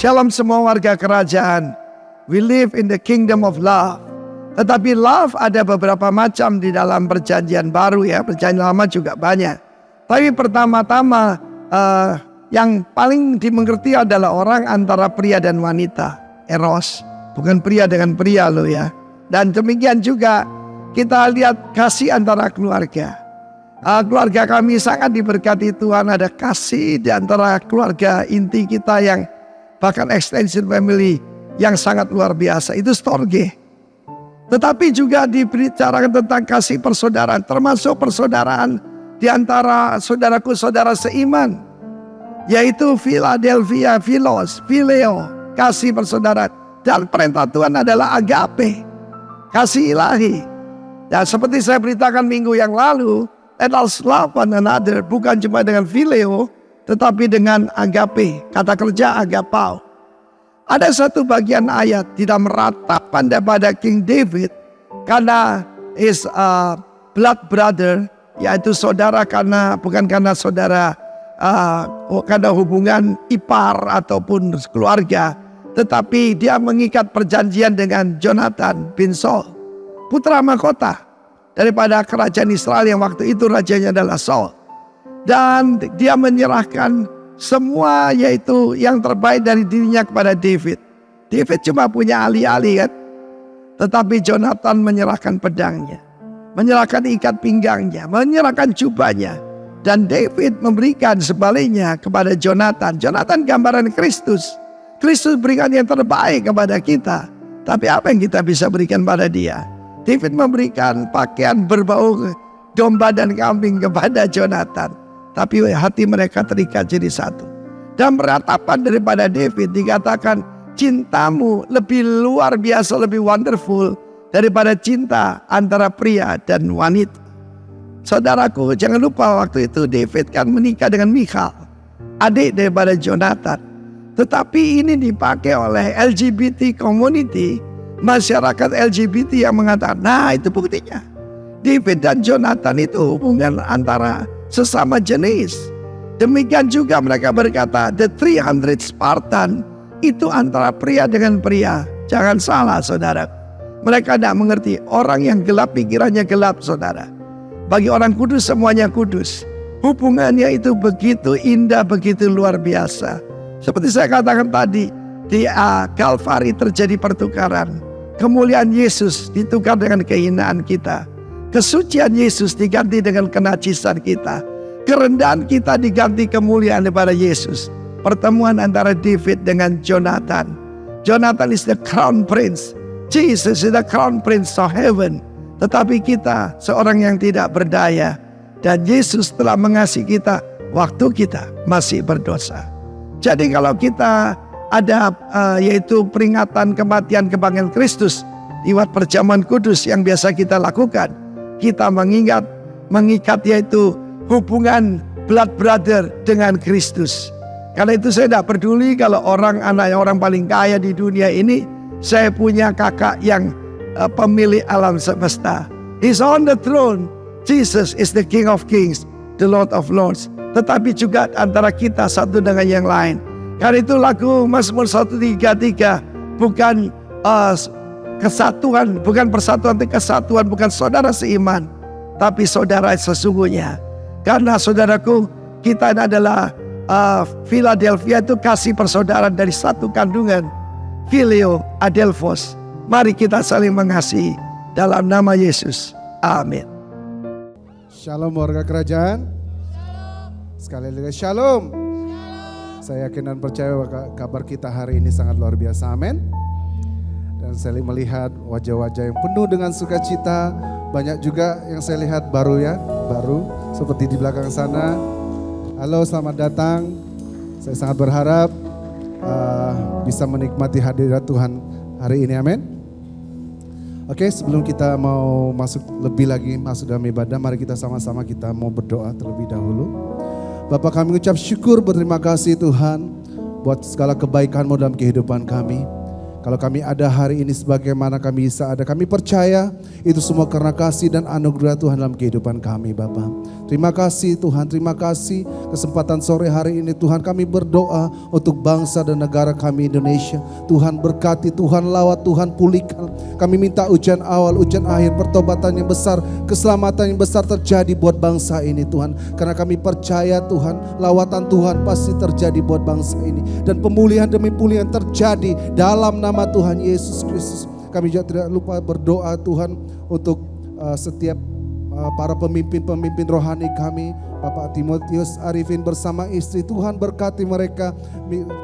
Shalom semua warga kerajaan. We live in the kingdom of love. Tetapi love ada beberapa macam di dalam perjanjian baru ya. Perjanjian lama juga banyak. Tapi pertama-tama yang paling dimengerti adalah orang antara pria dan wanita. Eros. Bukan pria dengan pria loh ya. Dan demikian juga kita lihat kasih antara keluarga. Keluarga kami sangat diberkati Tuhan. Ada kasih di antara keluarga inti kita yang bahkan extension family yang sangat luar biasa. Itu storge. Tetapi juga dibicarakan tentang kasih persaudaraan. Termasuk persaudaraan di antara saudaraku saudara seiman. Yaitu Philadelphia, Philos, Phileo. Kasih persaudaraan. Dan perintah Tuhan adalah agape. Kasih ilahi. Dan seperti saya beritakan minggu yang lalu. Let us love one another. Bukan cuma dengan Phileo, tetapi dengan agape, kata kerja agapao. Ada satu bagian ayat tidak meratap pada King David karena is a blood brother, yaitu saudara bukan karena saudara karena hubungan ipar ataupun keluarga, tetapi dia mengikat perjanjian dengan Jonathan bin Saul, putra mahkota daripada kerajaan Israel yang waktu itu rajanya adalah Saul. Dan dia menyerahkan semua yaitu yang terbaik dari dirinya kepada David. David cuma punya alih-alih kan. Tetapi Jonathan menyerahkan pedangnya. Menyerahkan ikat pinggangnya. Menyerahkan jubahnya. Dan David memberikan sebaliknya kepada Jonathan. Jonathan gambaran Kristus. Kristus berikan yang terbaik kepada kita. Tapi apa yang kita bisa berikan pada dia? David memberikan pakaian berbau domba dan kambing kepada Jonathan. Tapi hati mereka terikat jadi satu. Dan beratapan daripada David dikatakan cintamu lebih luar biasa, lebih wonderful daripada cinta antara pria dan wanita. Saudaraku, jangan lupa waktu itu David kan menikah dengan Michal, adik daripada Jonathan. Tetapi ini dipakai oleh LGBT community, masyarakat LGBT yang mengatakan, nah itu buktinya. David dan Jonathan itu hubungan antara sesama jenis. Demikian juga mereka berkata, the 300 Spartan itu antara pria dengan pria. Jangan salah saudara. Mereka tidak mengerti orang yang gelap pikirannya gelap saudara. Bagi orang kudus semuanya kudus. Hubungannya itu begitu indah, begitu luar biasa. Seperti saya katakan tadi, di Kalvari terjadi pertukaran. Kemuliaan Yesus ditukar dengan kehinaan kita. Kesucian Yesus diganti dengan kenajisan kita. Kerendahan kita diganti kemuliaan daripada Yesus. Pertemuan antara David dengan Jonathan. Jonathan is the crown prince. Jesus is the crown prince of heaven. Tetapi kita seorang yang tidak berdaya. Dan Yesus telah mengasihi kita waktu kita masih berdosa. Jadi kalau kita ada yaitu peringatan kematian kebangkitan Kristus lewat perjamuan kudus yang biasa kita lakukan. Kita mengikat yaitu hubungan blood brother dengan Kristus. Karena itu saya tidak peduli kalau anaknya orang paling kaya di dunia ini. Saya punya kakak yang pemilik alam semesta. He's on the throne. Jesus is the King of Kings, the Lord of Lords. Tetapi juga antara kita satu dengan yang lain. Karena itu lagu Mazmur 133 bukan kesatuan, bukan persatuan, tapi kesatuan, bukan saudara seiman, tapi saudara sesungguhnya. Karena saudaraku, kita adalah Philadelphia itu kasih persaudaraan dari satu kandungan, Phileo Adelphos. Mari kita saling mengasihi dalam nama Yesus. Amin. Shalom warga kerajaan. Sekali lagi shalom. Saya yakin dan percaya kabar kita hari ini sangat luar biasa. Amin. Dan saya melihat wajah-wajah yang penuh dengan sukacita. Banyak juga yang saya lihat baru ya, baru seperti di belakang sana. Halo, selamat datang. Saya sangat berharap bisa menikmati hadirat Tuhan hari ini, amin. Oke, sebelum kita mau masuk lebih lagi masuk dalam ibadah, mari kita sama-sama kita mau berdoa terlebih dahulu. Bapa, kami ucap syukur, berterima kasih Tuhan buat segala kebaikan-Mu dalam kehidupan kami. Kalau kami ada hari ini sebagaimana kami bisa ada, kami percaya itu semua karena kasih dan anugerah Tuhan dalam kehidupan kami, Bapa. Terima kasih Tuhan, terima kasih kesempatan sore hari ini Tuhan, kami berdoa untuk bangsa dan negara kami Indonesia. Tuhan berkati, Tuhan lawat, Tuhan pulihkan. Kami minta ujian awal, ujian akhir, pertobatan yang besar, keselamatan yang besar terjadi buat bangsa ini Tuhan. Karena kami percaya Tuhan, lawatan Tuhan pasti terjadi buat bangsa ini. Dan pemulihan demi pemulihan terjadi dalam nama Tuhan Yesus Kristus. Kami juga tidak lupa berdoa Tuhan untuk setiap para pemimpin-pemimpin rohani kami, Bapak Timotius Arifin bersama istri. Tuhan berkati mereka,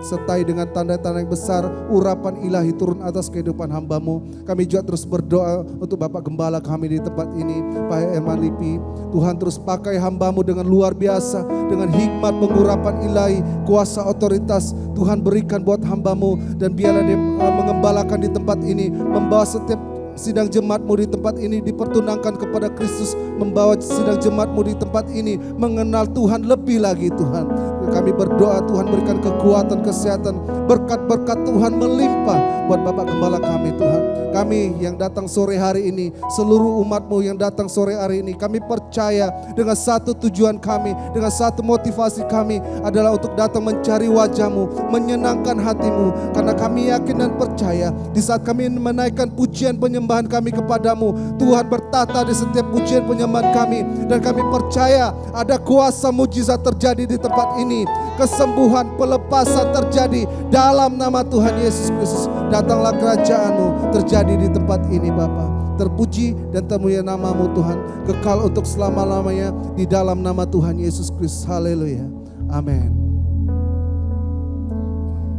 sertai dengan tanda-tanda yang besar, urapan ilahi turun atas kehidupan hamba-Mu. Kami juga terus berdoa untuk Bapak Gembala kami di tempat ini, Pak Herman Lipi. Tuhan terus pakai hamba-Mu dengan luar biasa, dengan hikmat pengurapan ilahi, kuasa otoritas. Tuhan berikan buat hamba-Mu, dan biarlah dia mengembalakan di tempat ini, membawa setiap sidang jemaat-Mu di tempat ini dipertunangkan kepada Kristus, membawa sidang jemaat-Mu di tempat ini mengenal Tuhan lebih lagi Tuhan. Kami berdoa Tuhan berikan kekuatan, kesehatan, berkat-berkat Tuhan melimpah buat Bapak Gembala kami Tuhan. Kami yang datang sore hari ini, seluruh umat-Mu yang datang sore hari ini, kami percaya dengan satu tujuan kami, dengan satu motivasi kami adalah untuk datang mencari wajah-Mu, menyenangkan hati-Mu. Karena kami yakin dan percaya di saat kami menaikkan pujian penyembahan kami kepadamu, Tuhan bertata di setiap pujian penyembahan kami. Dan kami percaya ada kuasa mujizat terjadi di tempat ini, kesembuhan, pelepasan terjadi dalam nama Tuhan Yesus Kristus. Datanglah kerajaan-Mu terjadi di tempat ini Bapa. Terpuji dan termulia nama-Mu Tuhan, kekal untuk selama-lamanya di dalam nama Tuhan Yesus Kristus. Haleluya, amin.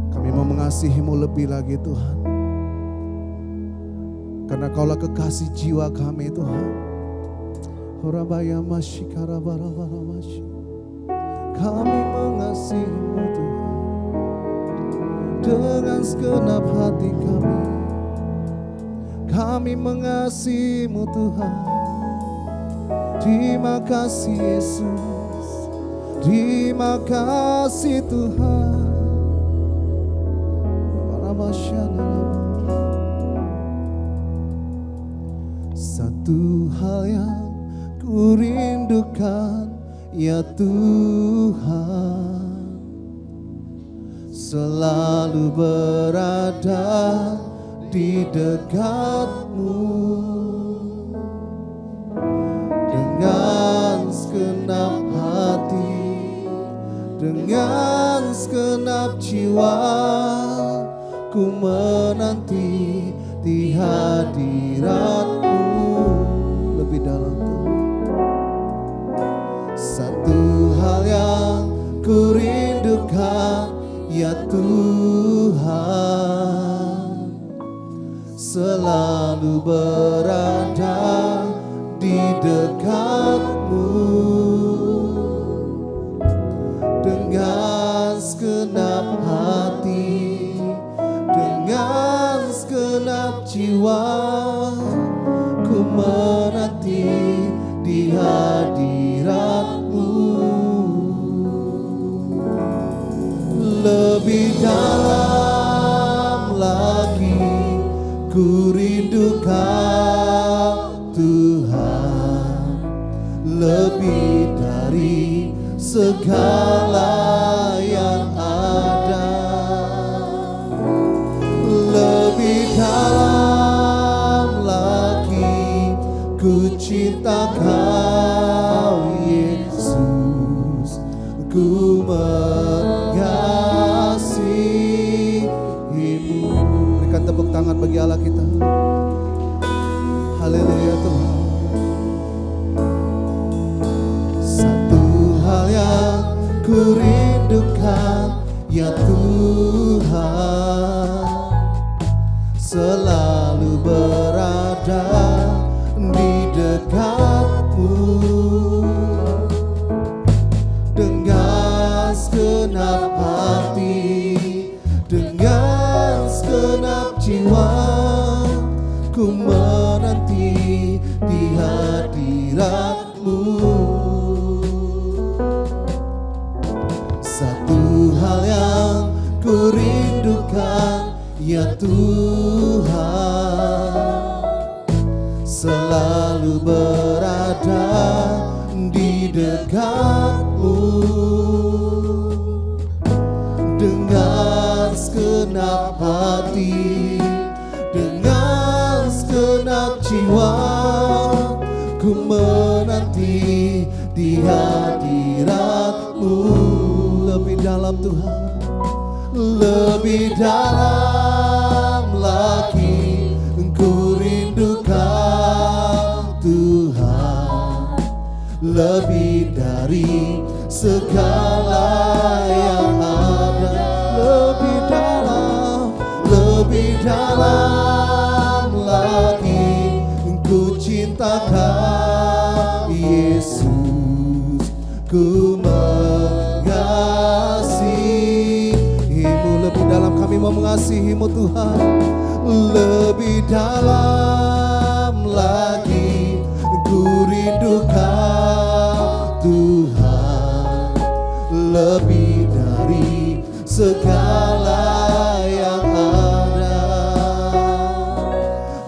Kami mau mengasihi-Mu lebih lagi Tuhan, karena Kaulah kekasih jiwa kami Tuhan. Kami mengasihi-Mu Tuhan dengan segenap hati kami. Kami mengasihi-Mu Tuhan. Terima kasih Yesus, terima kasih Tuhan. Satu hal yang ku rindukan ya Tuhan, selalu berada di dekat-Mu dengan segenap hati, dengan segenap jiwa. Ku menanti di hadirat-Mu. Lebih dalam Tuhan. Satu hal yang ku rindukan ya Tuhan, selalu berada di dekat-Mu dengan segenap hati, dengan segenap jiwa. Ku menanti di hadirat-Mu. Lebih dalam lagi ku rindukan Tuhan, lebih dari segala yang ada. Lebih dalam lagi ku cinta Kau Yesus, ku mengasihi-Mu. Berikan tepuk tangan bagi Allah kita. Haleluya Tuhan. Satu hal yang ku rindukan ya Tuhan, selalu berada di dekatmu. Dengan segenap hati, dengan segenap jiwa, ku menanti di hadiratmu. Satu hal yang ku rindukan, ya Tuhan, selalu berada di dekatmu. Dengan segenap hati, dengan segenap jiwa, ku menanti di hadiratmu. Lebih dalam Tuhan, lebih dalam lagi ku rindukan Tuhan, lebih dari segala yang ada. Lebih dalam lagi ku cintakan Yesus, ku mengasihimu. Lebih dalam kami mau mengasihimu Tuhan, lebih dalam lagi ku rindukan Tuhan, lebih dari segala yang ada.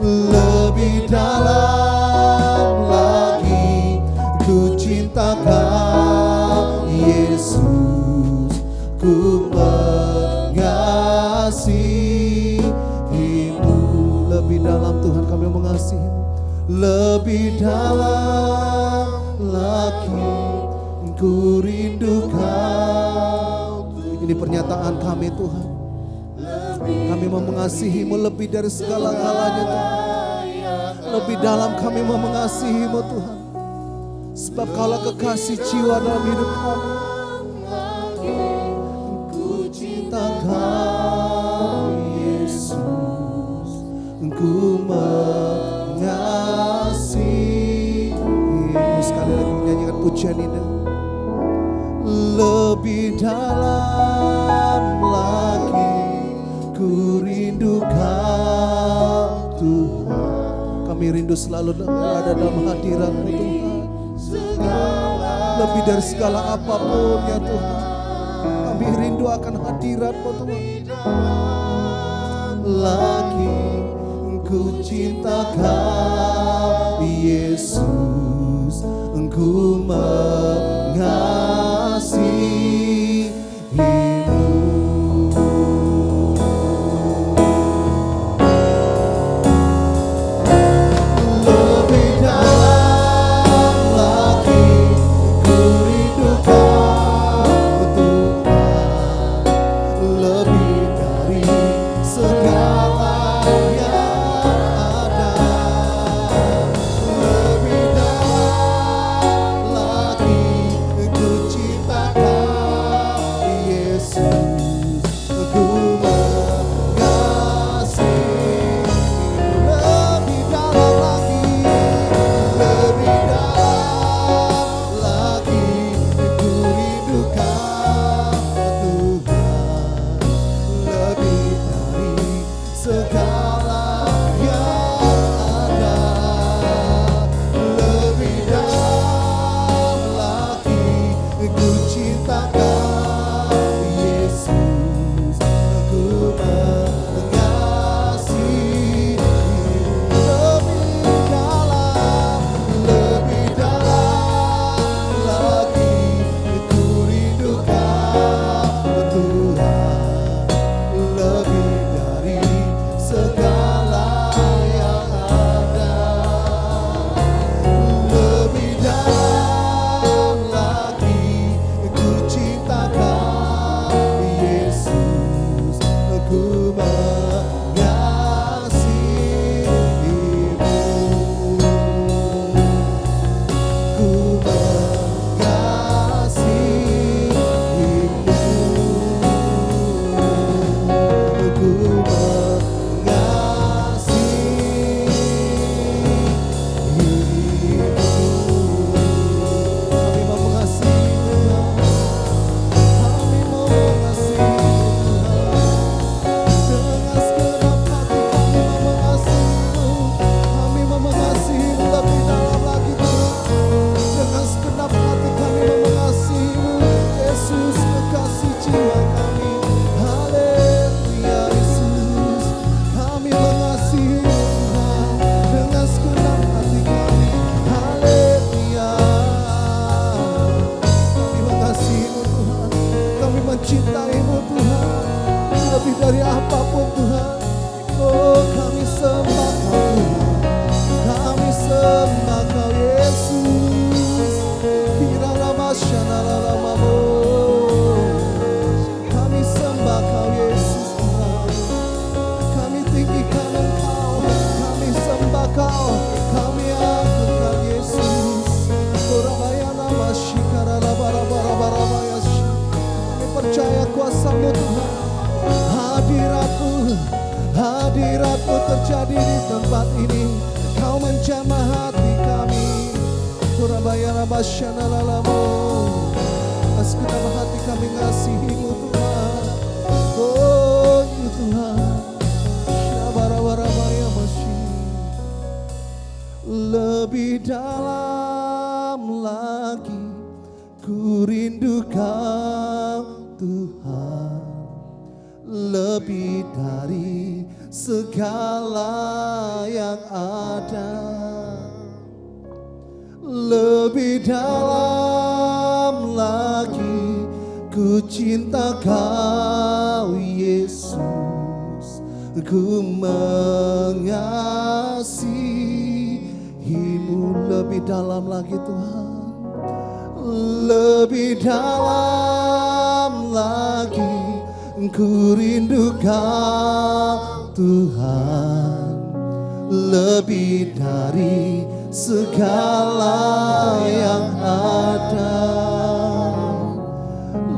Lebih dalam lagi ku cintakan Yesus, ku mengasihimu. Lebih dalam Tuhan kami mengasihimu, lebih dalam lagi ku rindukan. Ini pernyataan kami Tuhan, kami mau mengasihimu lebih dari segala-galanya Tuhan. Lebih dalam kami mau mengasihimu Tuhan, sebab Kaulah kekasih jiwa dalam hidup kami. Ku cintakan Yesus, ku mengasihimu. Sekali lagi menyanyikan pujian ini. Lebih dalam lagi ku rindukan Tuhan. Kami rindu selalu berada dalam hadirat-Mu Tuhan. Lebih dari segala apapun ya Tuhan, kami rindu akan hadirat-Mu Tuhan. Lagi ku cintakan Yesus, ku mengasihimu. Lebih dalam lagi ku rindukan Tuhan, lebih dari segala yang ada. Lebih dalam hadirat-Mu terjadi di tempat ini. Kau menjamah hati kami. Surabaya Rabasyana Lalamu. Segenap hati kami ngasihi-Mu Tuhan. Oh ya Tuhan. Syabarabarabaya masih. Lebih dalam lagi ku rindu Kau Tuhan. Lebih dari segala yang ada. Lebih dalam lagi ku cinta Kau Yesus. Ku mengasihi-Mu. Lebih dalam lagi Tuhan. Lebih dalam lagi ku rindu Kau Tuhan. Lebih dari segala yang ada.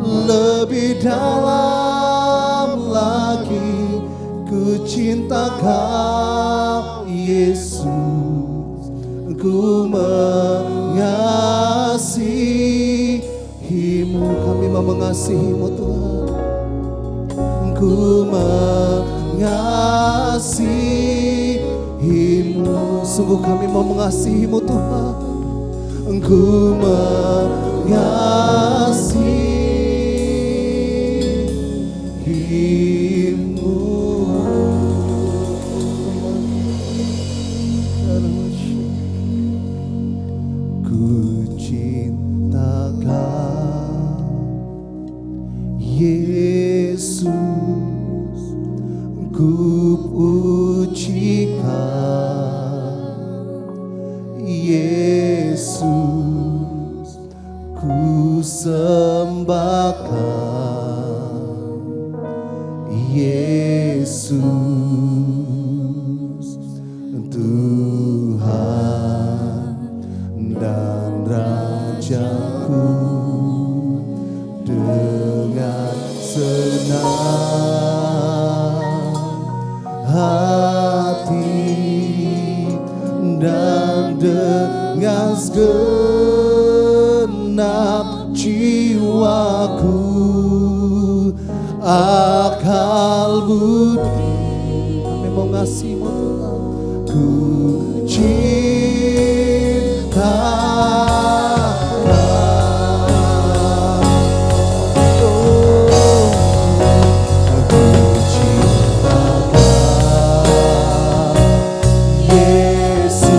Lebih dalam lagi ku cinta Kau Yesus. Ku mengasihi-Mu. Kami mau mengasihi-Mu Tuhan. Ku mengasihi-Mu. Sungguh kami mau mengasihi-Mu Tuhan. Ku mengasihi-Mu. Ku cinta Kau Yesus. Ku puji Kau Yesus. Ku sembah Kau Yesus. Tuhan dan Rajaku. Dengan senang hati dan dengan segenap jiwaku, akal budi, kami mau ngasih-Mu Tuhan. Ku cinta Yesus.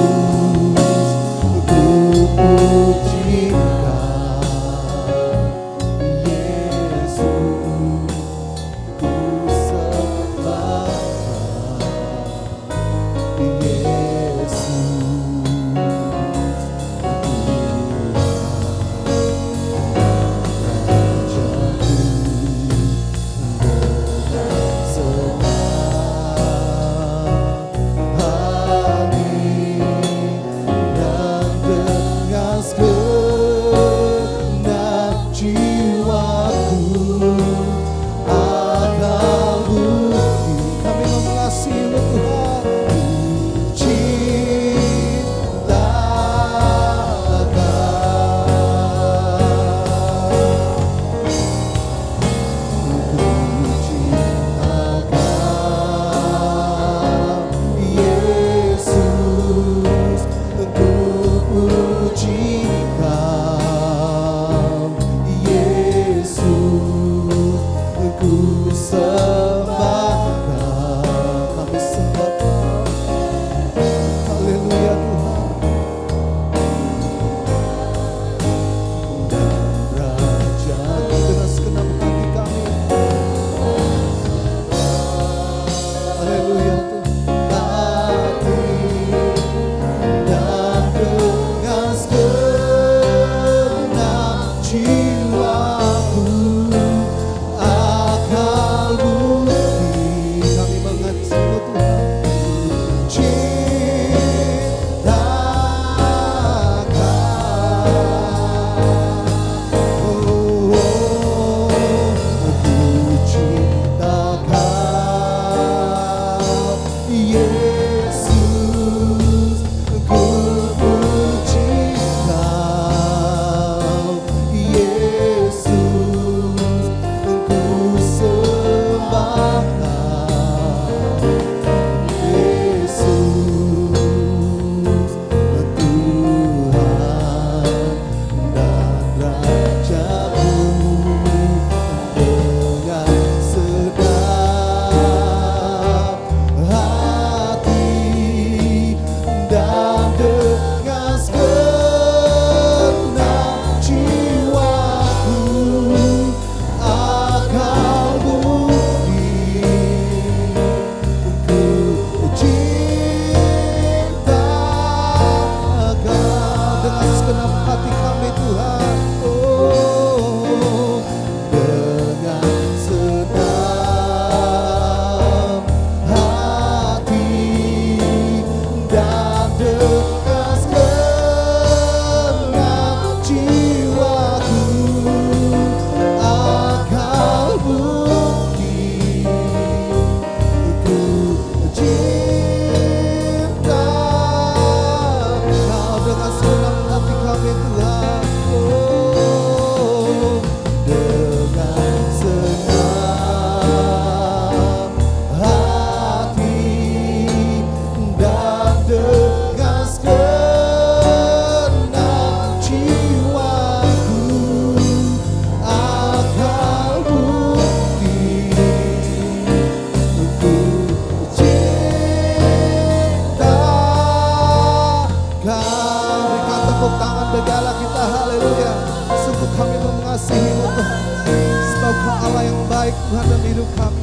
hidup kami.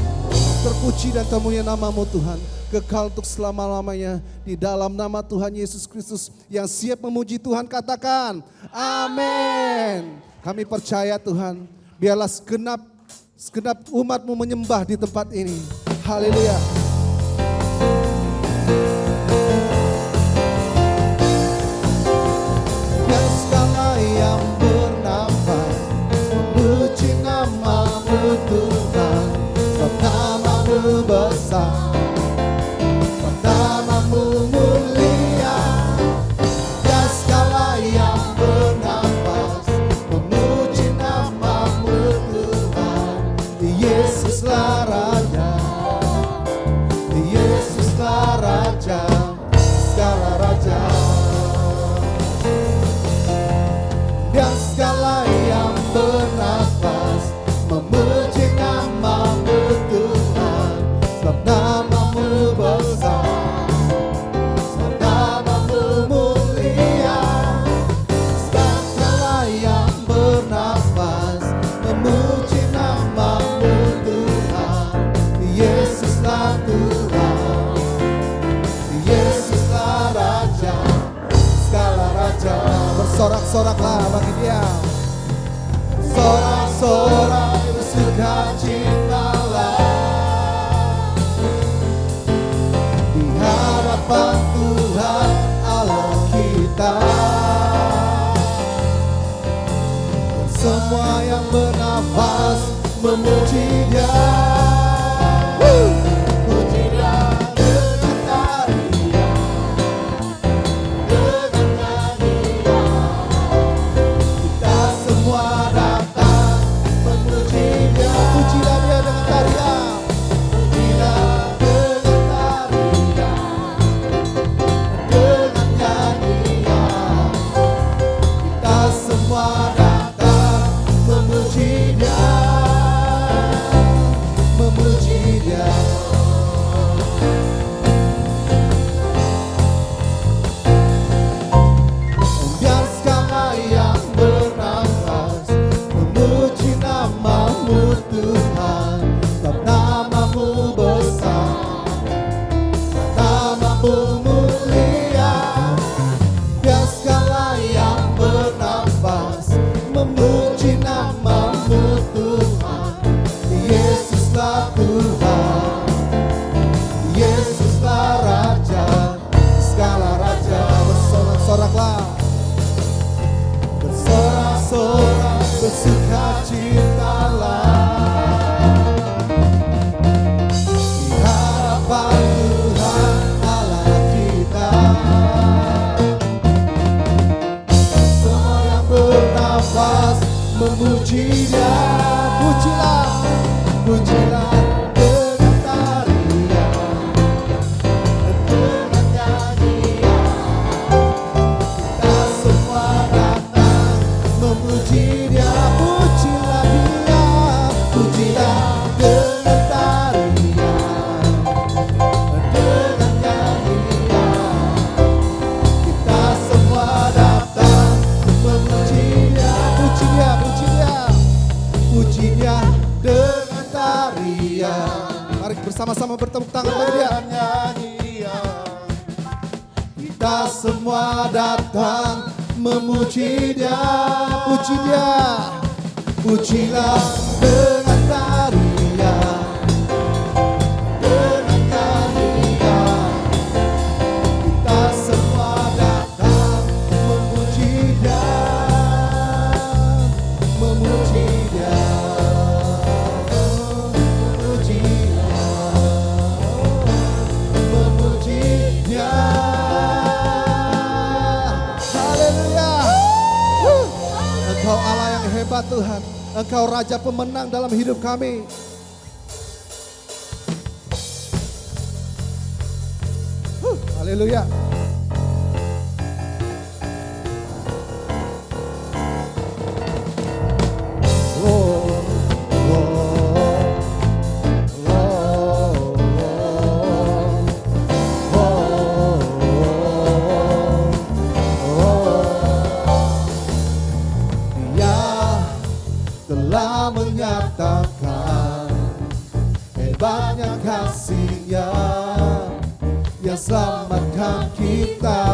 Terpuji dan termulia nama-Mu Tuhan, kekal untuk selama-lamanya. Di dalam nama Tuhan Yesus Kristus yang siap memuji Tuhan, katakan amin. Kami percaya Tuhan, biarlah segenap umat-Mu menyembah di tempat ini. Haleluya. Dan segala yang bernafas memuji nama-Mu Tuhan, sebab nama-Mu besar, sebab nama-Mu mulia. Dan segala yang bernafas memuji nama-Mu Tuhan. Yesuslah Raja, Yesuslah Raja, segala raja. Dan segala yang bernafas memuji nama-Mu Tuhan, sebab nama-Mu besar, sebab nama-Mu mulia. Segala yang bernafas memuji nama-Mu Tuhan. Yesuslah Tuhan, Yesuslah Raja, segala raja. Bersorak-soraklah bagi Dia. Sorak-sorak bersukacitalah di hadapan Tuhan Allah kita. Dan semua yang bernafas memuji Dia. Puji Dia dengan tarian, dengan nyanyian. Kita semua datang memuji Dia. Pujilah Dia dengan tarian, pujilah dengan tarian, dengan nyanyian. Kita semua datang memuji Dia, memuji Dia. Biar segala yang bernafas memuji nama-Mu Tuhan, sebab nama-Mu besar, nama-Mu mulia. Biar segala yang bernafas memuji nama-Mu Tuhan. Yesuslah Tuhan, Yesuslah Raja, segala raja. Bersorak-soraklah, bersorak-sorak bersukacitalah di hadapan Tuhan Allah kita. Semua yang bernafas memuji Dia. Pujilah, pujilah dengan tarian, dengan nyanyian. Kita semua datang memuji Dia. Pujilah Dia, pujilah dengan tarian, dengan nyanyian. Kita semua datang memuji Dia. Puji Dia, puji Dia, puji Dia dengan tarian. Mari bersama-sama bertepuk tangan bagi Dia. Kita semua datang memuji Dia. Puji Dia, pujilah dengan tarian, dengan nyanyian. Kita semua datang memuji Dia, memuji Dia, memuji Dia, memuji Dia. Haleluya. Engkau Allah yang hebat Tuhan. Engkau Raja pemenang dalam hidup kami. Haleluya. Dia telah menyatakan Tuhan kita.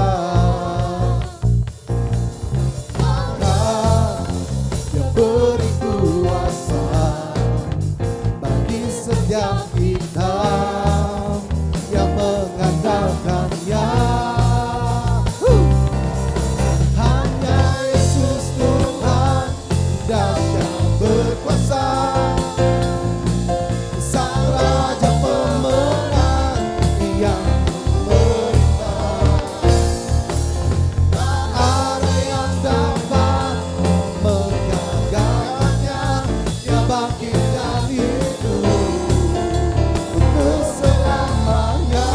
Dia beri kuasa bagi setiap kita yang mengandalkannya. Hanya Yesus Tuhan dahsyat berkuasa, Sang Raja pemenang yang memerintah. Tak ada yang dapat menggagalkannya. Dia bangkit dan hidup untuk selamanya.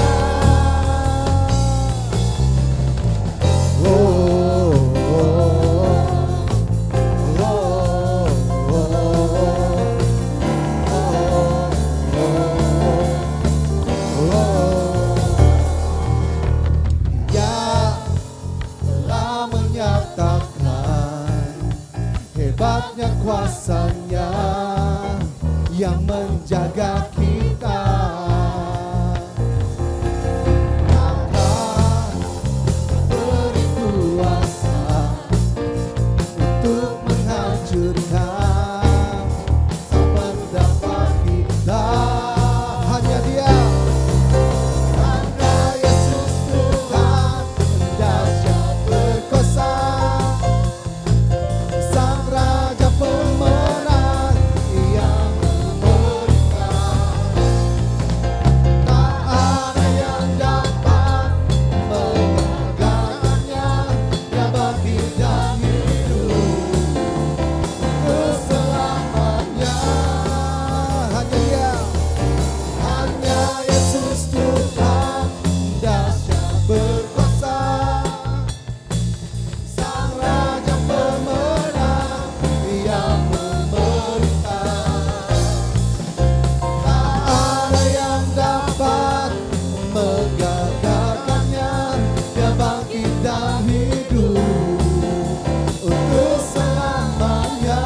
Dia telah menyatakan hebatnya kuasanya yang menjaga kita. Akan beri kuasa untuk menghancurkan sama pendapat kita. Hanya Dia, hanya Yesus Tuhan dahsyat berkuasa, Sang Raja pemenang yang memerintah. Tak ada yang dapat menggagalkannya. Dia bangkit dan hidup untuk selamanya. Hanya Dia, hanya Yesus Tuhan dahsyat berkuasa, Sang Raja pemenang yang memerintah. Tak ada yang dapat menggagalkannya. Dia bangkit dan hidup untuk selamanya.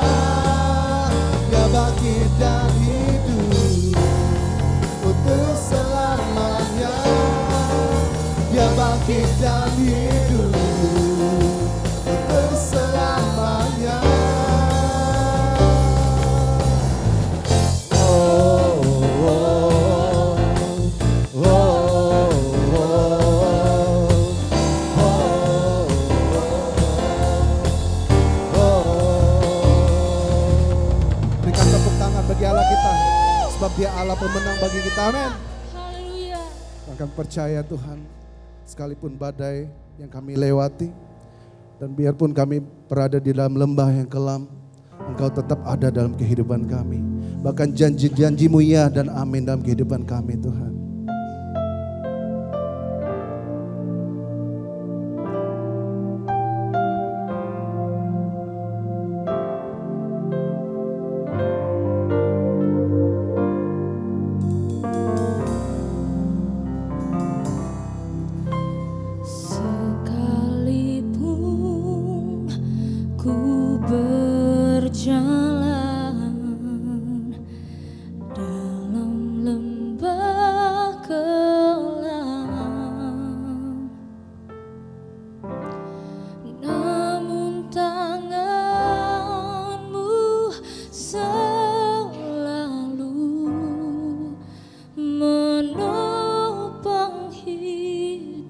Dia bangkit dan hidup untuk selamanya. Dia bangkit dan hidup untuk selamanya. Oh, oh, oh, Berikan tepuk tangan bagi Allah kita, sebab Dia Allah pemenang bagi kita. Amin. Haleluya. Kami percaya Tuhan, sekalipun badai yang kami lewati, dan biarpun kami berada di dalam lembah yang kelam, Engkau tetap ada dalam kehidupan kami. Bahkan janji-janji-Mu ya dan amin dalam kehidupan kami Tuhan. Sekalipun ku berjalan dalam lembah kelam, namun tangan-Mu selalu menopang hidupku.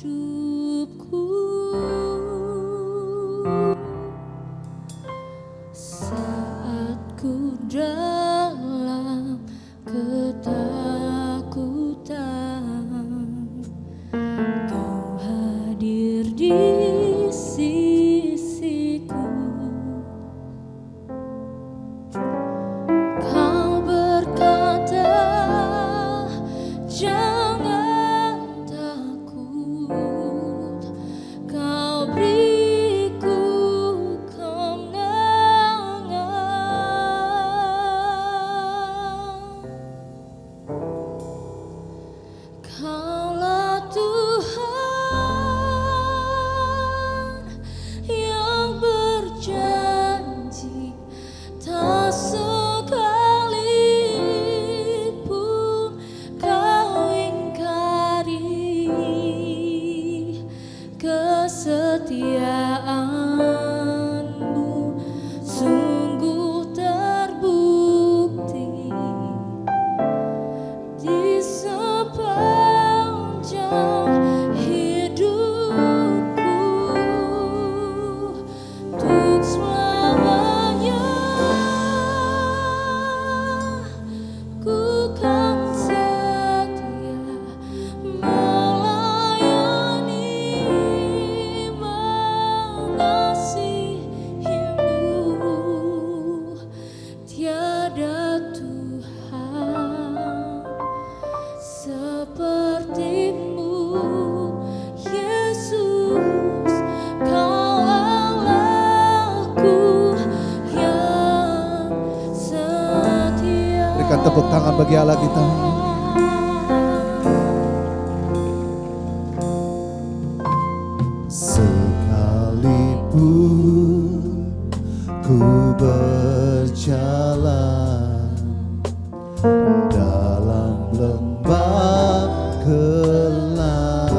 Saat kesetiaan-Mu sungguh terbukti di sepanjang hidupku, untuk selamanya ku kan setia melayani, mengasihi-Mu. Tiada Tuhan seperti-Mu, Yesus, Kau Allahku yang setia. Berikan tepuk tangan bagi Allah kita. Sekalipun ku berjalan dalam lembah gelap,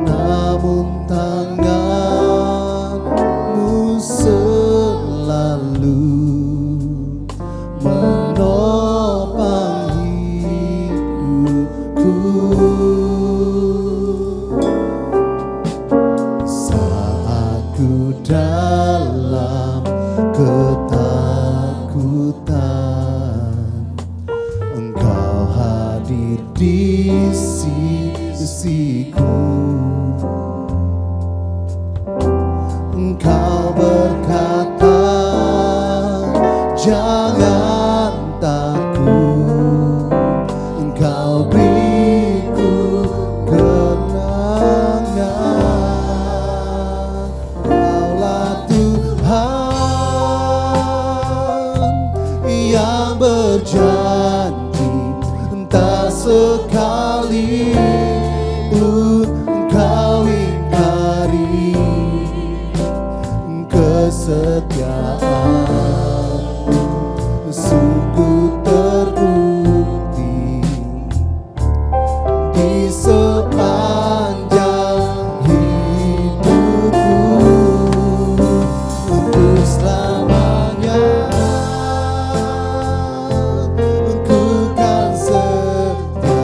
namun tangan-Mu selalu menopang hidupku. Saat ku dalam ketakutan, Engkau hadir di sisiku. Engkau berkata, jangan takut, Engkau beriku kemenangan. Kaulah Tuhan yang berjanji, tak sekalipun Engkau ingkari kesetiaan-Mu sungguh terbukti di sepanjang hidupku, untuk selamanya ku kan setia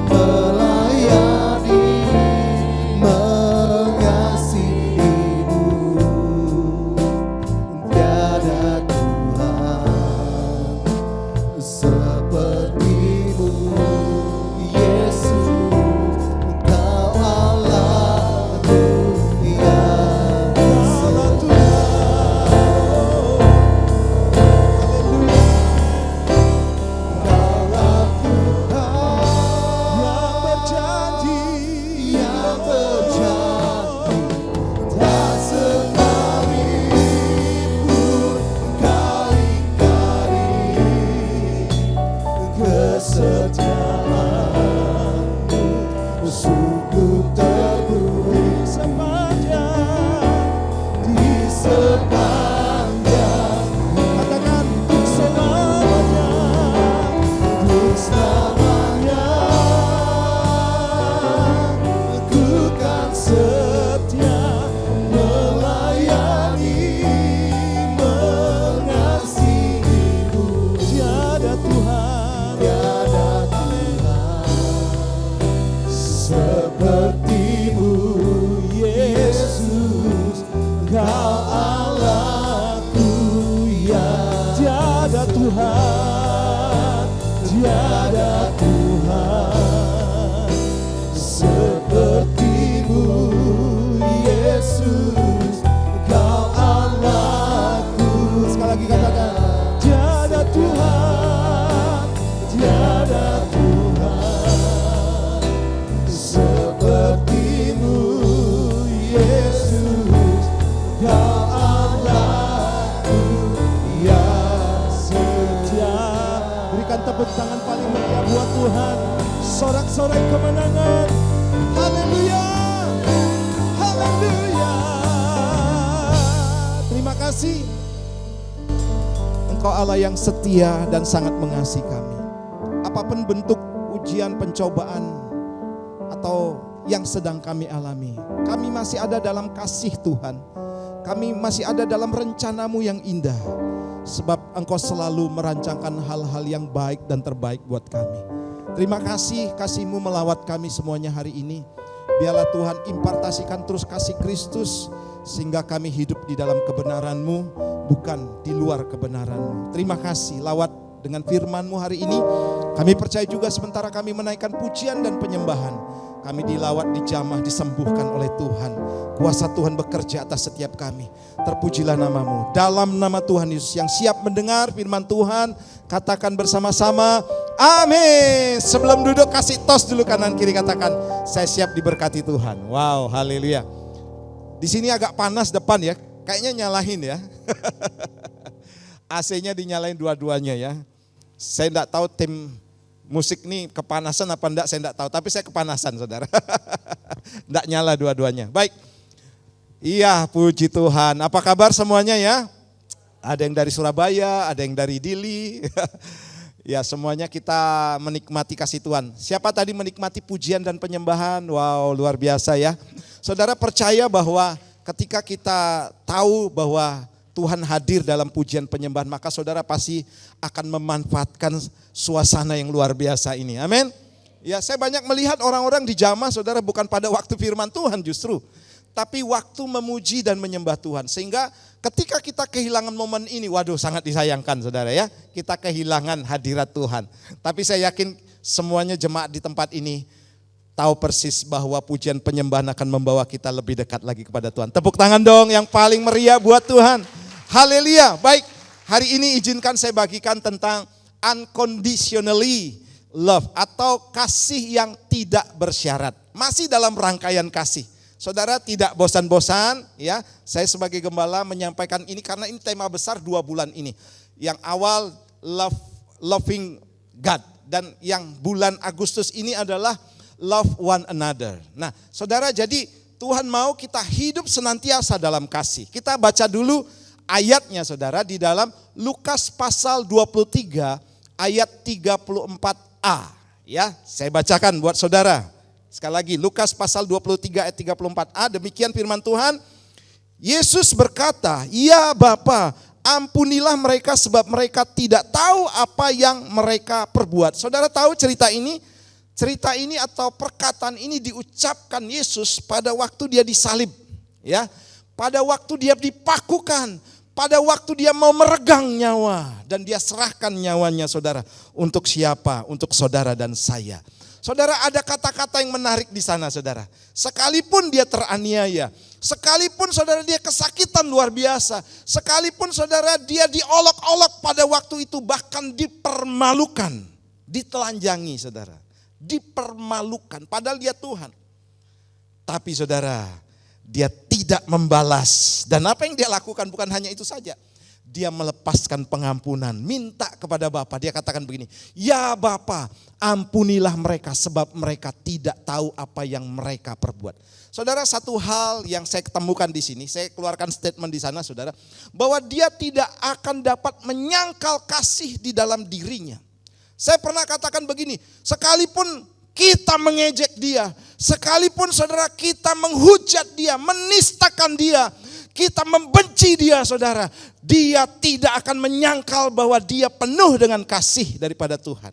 melayani, mengasihi-Mu. Tiada Tuhan seperti-Mu, Yesus, Engkau Allahku yang setia. Engkaulah Tuhan yang berjanji, tak sekalipun Engkau ingkari kesetiaan-Mu sungguh terbukti di sepanjang, katakan untuk selamanya, untuk selamanya ku kan setia melayani, mengasihi-Mu. Tiada Tuhan seperti-Mu, Yesus, Kau Allahku yang tiada Tuhan seperti-Mu, Yesus, Kau Allahku. Sekali lagi katakan, tiada Tuhan seperti-Mu, Yesus, Kau Allahku yang setia. Berikan tepuk tangan paling meriah buat Tuhan. Sorak-sorai kemenangan. Haleluya, haleluya. Terima kasih. Engkau Allah yang setia dan sangat mengasihi kami. Apapun bentuk ujian, pencobaan, atau yang sedang kami alami. Kami masih ada dalam kasih Tuhan. Kami masih ada dalam rencana-Mu yang indah. Sebab Engkau selalu merancangkan hal-hal yang baik dan terbaik buat kami. Terima kasih, kasih-Mu melawat kami semuanya hari ini. Biarlah Tuhan impartasikan terus kasih Kristus, sehingga kami hidup di dalam kebenaran-Mu, bukan di luar kebenaran-Mu. Terima kasih, lawat dengan firman-Mu hari ini. Kami percaya juga sementara kami menaikkan pujian dan penyembahan, kami dilawat, dijamah, disembuhkan oleh Tuhan. Kuasa Tuhan bekerja atas setiap kami. Terpujilah nama-Mu. Dalam nama Tuhan Yesus, yang siap mendengar firman Tuhan, katakan bersama-sama, amin. Sebelum duduk kasih tos dulu kanan kiri, katakan, saya siap diberkati Tuhan. Wow, haleluya. Di sini agak panas depan ya, kayaknya nyalahin ya. AC-nya dinyalain dua-duanya ya. Saya enggak tahu tim musik nih kepanasan apa enggak, saya enggak tahu. Tapi saya kepanasan saudara. Enggak nyala dua-duanya. Baik. Iya, puji Tuhan. Apa kabar semuanya ya? Ada yang dari Surabaya, ada yang dari Dili. Ya, semuanya kita menikmati kasih Tuhan. Siapa tadi menikmati pujian dan penyembahan? Wow, luar biasa ya. Saudara percaya bahwa ketika kita tahu bahwa Tuhan hadir dalam pujian penyembahan, maka saudara pasti akan memanfaatkan suasana yang luar biasa ini. Amin. Ya, saya banyak melihat orang-orang di jamaah saudara bukan pada waktu firman Tuhan justru, tapi waktu memuji dan menyembah Tuhan. Sehingga ketika kita kehilangan momen ini, waduh sangat disayangkan saudara ya. Kita kehilangan hadirat Tuhan. Tapi saya yakin semuanya jemaat di tempat ini tahu persis bahwa pujian penyembahan akan membawa kita lebih dekat lagi kepada Tuhan. Tepuk tangan dong yang paling meriah buat Tuhan. Haleluya. Baik, hari ini izinkan saya bagikan tentang unconditionally love atau kasih yang tidak bersyarat. Masih dalam rangkaian kasih. Saudara tidak bosan-bosan ya, saya sebagai gembala menyampaikan ini karena ini tema besar 2 bulan ini. Yang awal loving God, dan yang bulan Agustus ini adalah love one another. Nah saudara, jadi Tuhan mau kita hidup senantiasa dalam kasih. Kita baca dulu ayatnya saudara di dalam Lukas pasal 23 ayat 34a. Ya, saya bacakan buat saudara. Sekali lagi, Lukas pasal 23 ayat 34a, demikian firman Tuhan. Yesus berkata, "Ya Bapa, ampunilah mereka sebab mereka tidak tahu apa yang mereka perbuat." Saudara tahu cerita ini? Cerita ini atau perkataan ini diucapkan Yesus pada waktu dia disalib. Ya, pada waktu dia dipakukan, pada waktu dia mau meregang nyawa. Dan dia serahkan nyawanya saudara. Untuk siapa? Untuk saudara dan saya. Saudara, ada kata-kata yang menarik di sana saudara. Sekalipun dia teraniaya, sekalipun saudara dia kesakitan luar biasa, sekalipun saudara dia diolok-olok pada waktu itu, bahkan dipermalukan, ditelanjangi saudara, dipermalukan padahal dia Tuhan. Tapi saudara, dia tidak membalas, dan apa yang dia lakukan bukan hanya itu saja. Dia melepaskan pengampunan, minta kepada Bapa. Dia katakan begini, "Ya Bapa, ampunilah mereka sebab mereka tidak tahu apa yang mereka perbuat." Saudara, satu hal yang saya ketemukan di sini, saya keluarkan statement di sana saudara, bahwa dia tidak akan dapat menyangkal kasih di dalam dirinya. Saya pernah katakan begini, sekalipun kita mengejek dia, sekalipun saudara kita menghujat dia, menistakan dia, kita membenci dia saudara, dia tidak akan menyangkal bahwa dia penuh dengan kasih daripada Tuhan.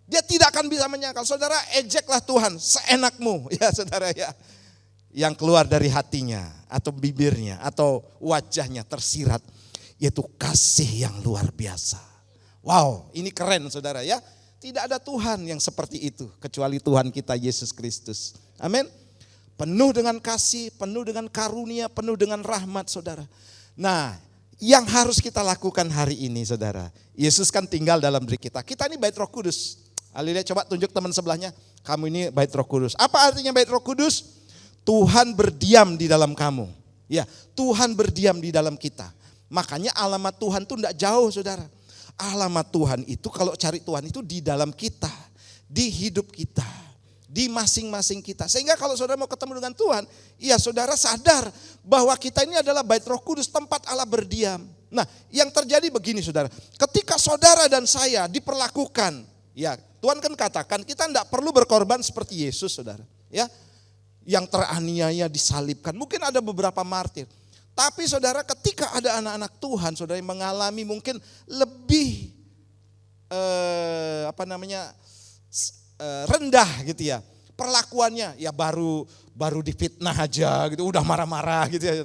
Dia tidak akan bisa menyangkal. Saudara, ejeklah Tuhan seenakmu ya saudara ya. Yang keluar dari hatinya atau bibirnya atau wajahnya tersirat, yaitu kasih yang luar biasa. Wow, ini keren saudara ya. Tidak ada Tuhan yang seperti itu kecuali Tuhan kita Yesus Kristus. Amin. Penuh dengan kasih, penuh dengan karunia, penuh dengan rahmat saudara. Nah, yang harus kita lakukan hari ini saudara. Yesus kan tinggal dalam diri kita. Kita ini bait Roh Kudus. Haleluya, coba tunjuk teman sebelahnya. Kamu ini bait Roh Kudus. Apa artinya bait Roh Kudus? Tuhan berdiam di dalam kamu. Ya, Tuhan berdiam di dalam kita. Makanya alamat Tuhan itu tidak jauh saudara. Alamat Tuhan itu kalau cari Tuhan itu di dalam kita. Di hidup kita. Di masing-masing kita. Sehingga kalau saudara mau ketemu dengan Tuhan, ya saudara sadar bahwa kita ini adalah bait Roh Kudus, tempat Allah berdiam. Nah, yang terjadi begini saudara, ketika saudara dan saya diperlakukan Ya, Tuhan kan katakan kita tidak perlu berkorban seperti Yesus, saudara. Ya, yang teraniaya disalibkan. Mungkin ada beberapa martir. Tapi saudara, ketika ada anak-anak Tuhan, saudara yang mengalami mungkin lebih rendah gitu ya. Perlakuannya ya baru difitnah aja gitu, udah marah-marah gitu ya.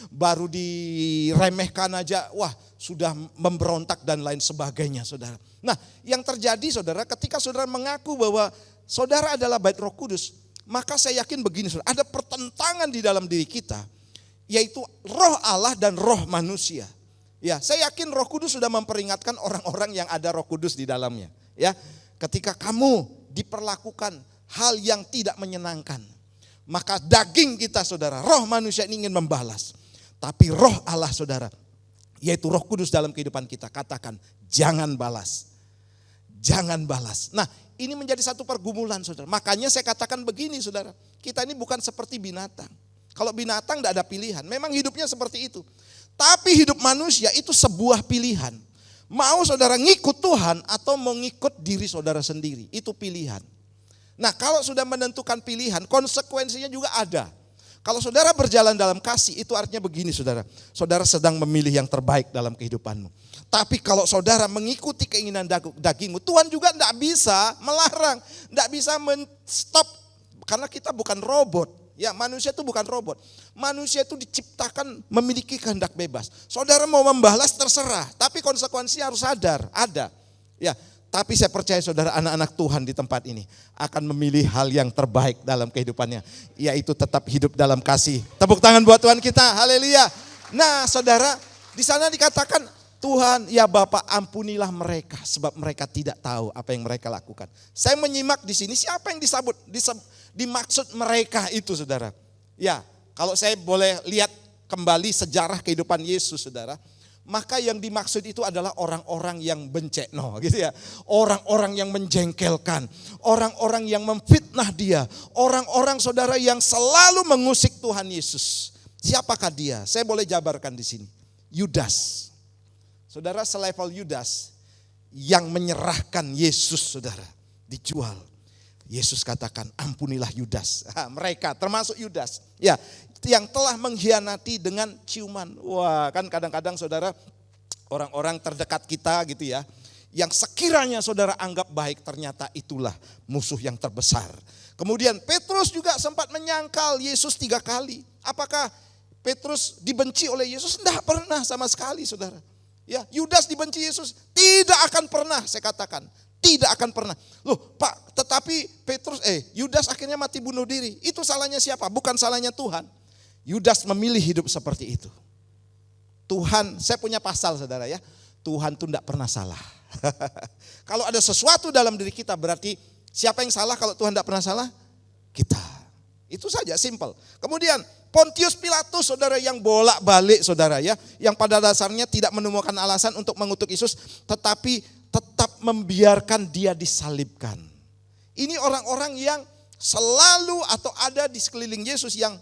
Baru diremehkan aja, wah sudah memberontak dan lain sebagainya, saudara. Nah, yang terjadi saudara, ketika saudara mengaku bahwa saudara adalah bait Roh Kudus, maka saya yakin begini saudara, ada pertentangan di dalam diri kita, yaitu roh Allah dan roh manusia. Ya, saya yakin Roh Kudus sudah memperingatkan orang-orang yang ada Roh Kudus di dalamnya. Ya, ketika kamu diperlakukan hal yang tidak menyenangkan, maka daging kita saudara, roh manusia ingin membalas. Tapi roh Allah saudara, yaitu Roh Kudus dalam kehidupan kita, katakan jangan balas. Jangan balas. Nah, ini menjadi satu pergumulan saudara. Makanya saya katakan begini saudara, kita ini bukan seperti binatang. Kalau binatang tidak ada pilihan, memang hidupnya seperti itu. Tapi hidup manusia itu sebuah pilihan. Mau saudara ngikut Tuhan atau mau ngikut diri saudara sendiri, itu pilihan. Nah, kalau sudah menentukan pilihan, konsekuensinya juga ada. Kalau saudara berjalan dalam kasih, itu artinya begini saudara. Saudara sedang memilih yang terbaik dalam kehidupanmu. Tapi kalau saudara mengikuti keinginan dagingmu, Tuhan juga tidak bisa melarang, tidak bisa men-stop. Karena kita bukan robot. Ya, manusia itu bukan robot. Manusia itu diciptakan memiliki kehendak bebas. Saudara mau membalas terserah, tapi konsekuensinya harus sadar, ada. Ya, tapi saya percaya saudara, anak-anak Tuhan di tempat ini akan memilih hal yang terbaik dalam kehidupannya, yaitu tetap hidup dalam kasih. Tepuk tangan buat Tuhan kita, haleluya. Nah saudara, di sana dikatakan Tuhan, ya Bapa ampunilah mereka sebab mereka tidak tahu apa yang mereka lakukan. Saya menyimak di sini, siapa yang dimaksud mereka itu saudara. Ya, kalau saya boleh lihat kembali sejarah kehidupan Yesus saudara, maka yang dimaksud itu adalah orang-orang yang bencekno gitu ya. Orang-orang yang menjengkelkan, orang-orang yang memfitnah dia, orang-orang saudara yang selalu mengusik Tuhan Yesus. Siapakah dia? Saya boleh jabarkan di sini. Yudas. Saudara, selevel Yudas yang menyerahkan Yesus saudara, dijual. Yesus katakan ampunilah Yudas. Mereka termasuk Yudas. Ya, yang telah mengkhianati dengan ciuman. Wah, kan kadang-kadang saudara, orang-orang terdekat kita gitu ya, yang sekiranya saudara anggap baik, ternyata itulah musuh yang terbesar. Kemudian Petrus juga sempat menyangkal Yesus 3 kali. Apakah Petrus dibenci oleh Yesus? Tidak pernah sama sekali saudara. Ya, Yudas dibenci Yesus? Tidak akan pernah, saya katakan. Tidak akan pernah. Loh Pak, tetapi Yudas akhirnya mati bunuh diri. Itu salahnya siapa? Bukan salahnya Tuhan. Yudas memilih hidup seperti itu. Tuhan, saya punya pasal saudara ya. Tuhan itu tidak pernah salah. Kalau ada sesuatu dalam diri kita, berarti siapa yang salah kalau Tuhan tidak pernah salah? Kita. Itu saja, simple. Kemudian Pontius Pilatus saudara yang bolak-balik saudara ya. Yang pada dasarnya tidak menemukan alasan untuk mengutuk Yesus, tetapi tetap membiarkan dia disalibkan. Ini orang-orang yang selalu atau ada di sekeliling Yesus yang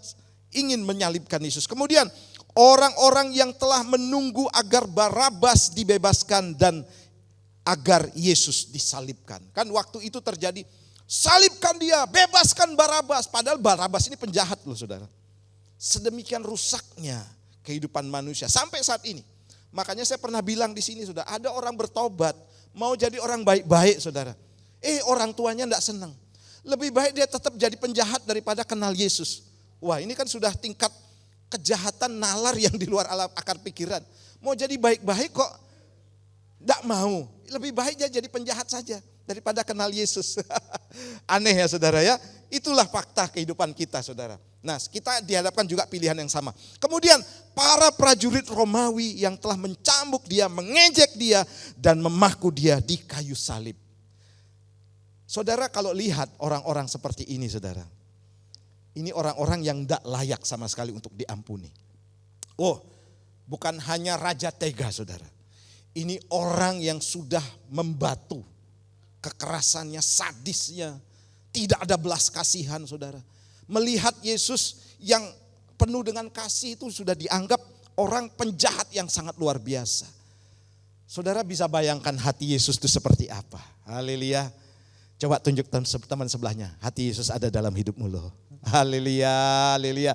ingin menyalibkan Yesus. Kemudian orang-orang yang telah menunggu agar Barabas dibebaskan dan agar Yesus disalibkan. Kan waktu itu terjadi, salibkan dia, bebaskan Barabas. Padahal Barabas ini penjahat loh saudara. Sedemikian rusaknya kehidupan manusia sampai saat ini. Makanya saya pernah bilang di sini saudara, ada orang bertobat, mau jadi orang baik-baik saudara. Orang tuanya enggak senang. Lebih baik dia tetap jadi penjahat daripada kenal Yesus. Wah, ini kan sudah tingkat kejahatan nalar yang di luar akar pikiran. Mau jadi baik-baik kok enggak mau. Lebih baik dia jadi penjahat saja daripada kenal Yesus. Aneh ya saudara ya. Itulah fakta kehidupan kita saudara. Nah, kita dihadapkan juga pilihan yang sama. Kemudian para prajurit Romawi yang telah mencambuk dia, mengejek dia, dan memaku dia di kayu salib. Saudara, kalau lihat orang-orang seperti ini saudara, ini orang-orang yang tidak layak sama sekali untuk diampuni. Oh, bukan hanya raja tega saudara. Ini orang yang sudah membatu, kekerasannya, sadisnya, tidak ada belas kasihan saudara. Melihat Yesus yang penuh dengan kasih itu sudah dianggap orang penjahat yang sangat luar biasa. Saudara bisa bayangkan hati Yesus itu seperti apa? Haleluya. Coba tunjuk teman sebelahnya, hati Yesus ada dalam hidupmu loh. Haleluya, haleluya.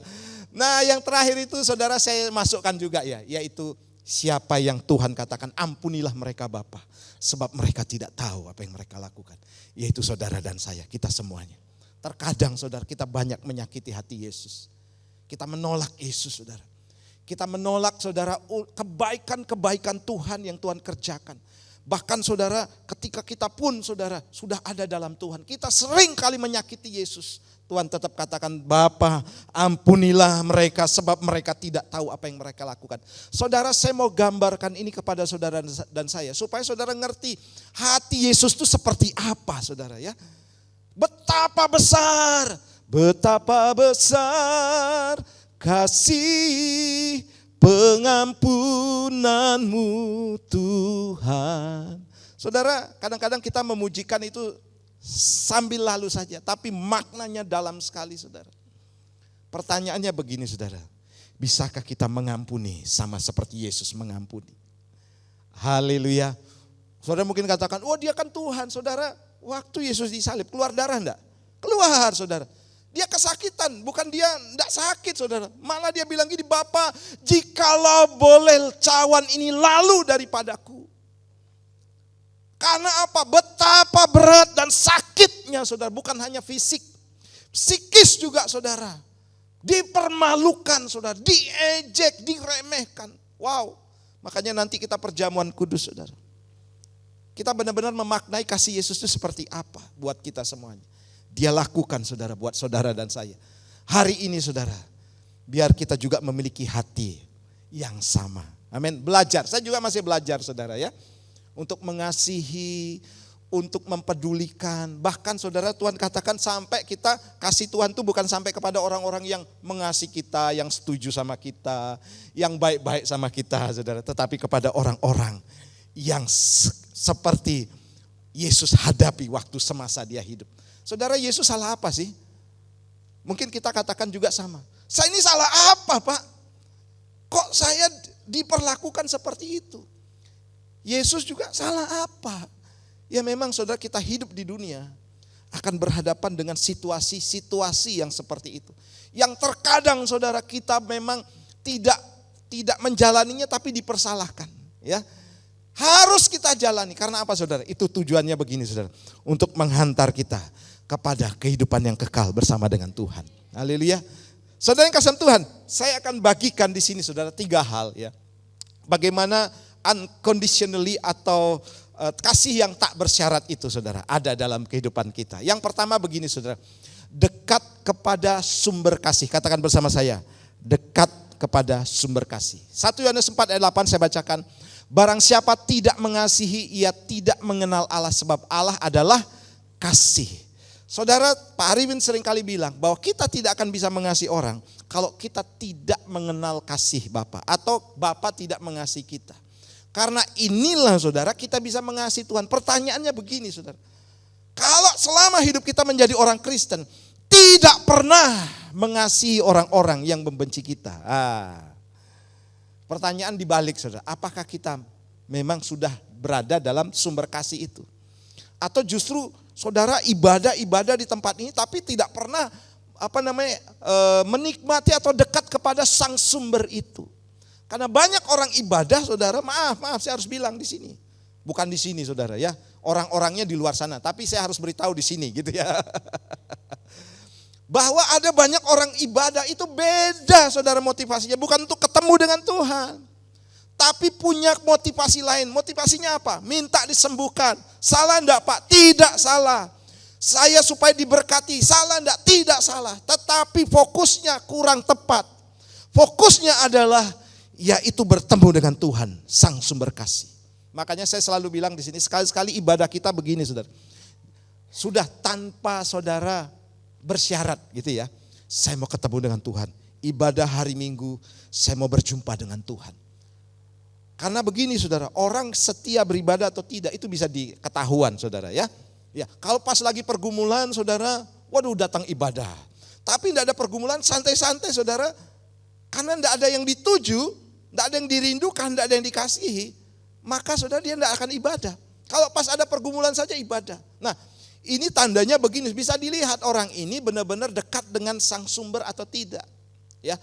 Nah yang terakhir itu saudara saya masukkan juga ya, yaitu siapa yang Tuhan katakan ampunilah mereka Bapa, sebab mereka tidak tahu apa yang mereka lakukan. Yaitu saudara dan saya, kita semuanya. Terkadang saudara kita banyak menyakiti hati Yesus. Kita menolak Yesus saudara. Kita menolak saudara kebaikan-kebaikan Tuhan yang Tuhan kerjakan. Bahkan saudara ketika kita pun saudara sudah ada dalam Tuhan. Kita sering kali menyakiti Yesus. Tuhan tetap katakan Bapa ampunilah mereka sebab mereka tidak tahu apa yang mereka lakukan. Saudara saya mau gambarkan ini kepada saudara dan saya. Supaya saudara ngerti hati Yesus itu seperti apa saudara ya. Betapa besar kasih pengampunanmu Tuhan. Saudara, kadang-kadang kita memujikan itu sambil lalu saja, tapi maknanya dalam sekali saudara. Pertanyaannya begini saudara, bisakah kita mengampuni sama seperti Yesus mengampuni? Haleluya. Saudara mungkin katakan, oh dia kan Tuhan. Saudara, waktu Yesus disalib keluar darah enggak? Keluar saudara. Dia kesakitan, bukan dia enggak sakit saudara. Malah dia bilang gini, Bapa jikalau boleh cawan ini lalu daripadaku. Karena apa? Betapa berat dan sakitnya saudara, bukan hanya fisik. Psikis juga saudara. Dipermalukan saudara, diejek, diremehkan. Wow, makanya nanti kita perjamuan kudus saudara. Kita benar-benar memaknai kasih Yesus itu seperti apa buat kita semuanya. Dia lakukan saudara buat saudara dan saya. Hari ini saudara, biar kita juga memiliki hati yang sama. Amin. Belajar, saya juga masih belajar saudara ya. Untuk mengasihi, untuk mempedulikan. Bahkan saudara Tuhan katakan sampai kita kasih Tuhan itu bukan sampai kepada orang-orang yang mengasihi kita, yang setuju sama kita, yang baik-baik sama kita saudara. Tetapi kepada orang-orang yang seperti Yesus hadapi waktu semasa dia hidup. Saudara Yesus salah apa sih? Mungkin kita katakan juga sama. Saya ini salah apa Pak? Kok saya diperlakukan seperti itu? Yesus juga salah apa? Ya memang saudara kita hidup di dunia akan berhadapan dengan situasi-situasi yang seperti itu. Yang terkadang saudara kita memang tidak menjalaninya tapi dipersalahkan. Ya, harus kita jalani karena apa saudara? Itu tujuannya begini saudara, untuk menghantar kita kepada kehidupan yang kekal bersama dengan Tuhan. Haleluya. Saudara yang kasih Tuhan, saya akan bagikan di sini saudara 3 hal ya. Bagaimana unconditionally atau kasih yang tak bersyarat itu saudara ada dalam kehidupan kita. Yang pertama begini saudara, dekat kepada sumber kasih. Katakan bersama saya, dekat kepada sumber kasih. 1 Yohanes 4 ayat 8 saya bacakan. Barang siapa tidak mengasihi, ia tidak mengenal Allah sebab Allah adalah kasih. Saudara, Pak Arifin seringkali bilang bahwa kita tidak akan bisa mengasihi orang kalau kita tidak mengenal kasih Bapa atau Bapa tidak mengasihi kita. Karena inilah saudara kita bisa mengasihi Tuhan. Pertanyaannya begini saudara. Kalau selama hidup kita menjadi orang Kristen, tidak pernah mengasihi orang-orang yang membenci kita. Pertanyaan dibalik saudara. Apakah kita memang sudah berada dalam sumber kasih itu? Atau justru saudara ibadah di tempat ini tapi tidak pernah menikmati atau dekat kepada sang sumber itu. Karena banyak orang ibadah saudara, maaf saya harus bilang di sini. Bukan di sini saudara ya, orang-orangnya di luar sana. Tapi saya harus beritahu di sini gitu ya. Bahwa ada banyak orang ibadah itu beda saudara motivasinya. Bukan untuk ketemu dengan Tuhan. Tapi punya motivasi lain. Motivasinya apa? Minta disembuhkan. Salah enggak Pak? Tidak salah. Saya supaya diberkati. Salah enggak? Tidak salah. Tetapi fokusnya kurang tepat. Fokusnya adalah yaitu bertemu dengan Tuhan, sang sumber kasih. Makanya saya selalu bilang di sini, sekali-sekali ibadah kita begini saudara. Sudah tanpa saudara bersyarat gitu ya. Saya mau ketemu dengan Tuhan. Ibadah hari Minggu, saya mau berjumpa dengan Tuhan. Karena begini saudara, orang setia beribadah atau tidak itu bisa diketahuan saudara ya. Ya, kalau pas lagi pergumulan saudara, waduh datang ibadah. Tapi tidak ada pergumulan, santai-santai saudara. Karena tidak ada yang dituju, tidak ada yang dirindukan, tidak ada yang dikasihi. maka saudara dia tidak akan ibadah. Kalau pas ada pergumulan saja ibadah. Nah, ini tandanya begini, bisa dilihat orang ini benar-benar dekat dengan sang sumber atau tidak. Ya,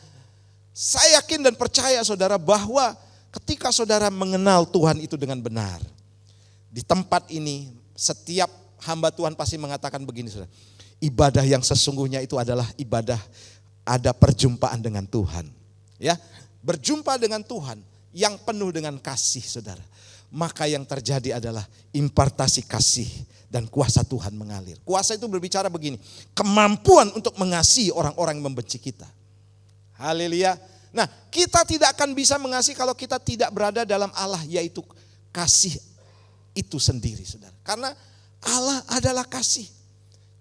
saya yakin dan percaya saudara bahwa ketika saudara mengenal Tuhan itu dengan benar, di tempat ini setiap hamba Tuhan pasti mengatakan begini saudara, ibadah yang sesungguhnya itu adalah ibadah ada perjumpaan dengan Tuhan. Ya, berjumpa dengan Tuhan yang penuh dengan kasih saudara. Maka yang terjadi adalah impartasi kasih dan kuasa Tuhan mengalir. Kuasa itu berbicara begini, kemampuan untuk mengasihi orang-orang yang membenci kita. Haleluya. Nah, kita tidak akan bisa mengasihi kalau kita tidak berada dalam Allah, yaitu kasih itu sendiri saudara. Karena Allah adalah kasih.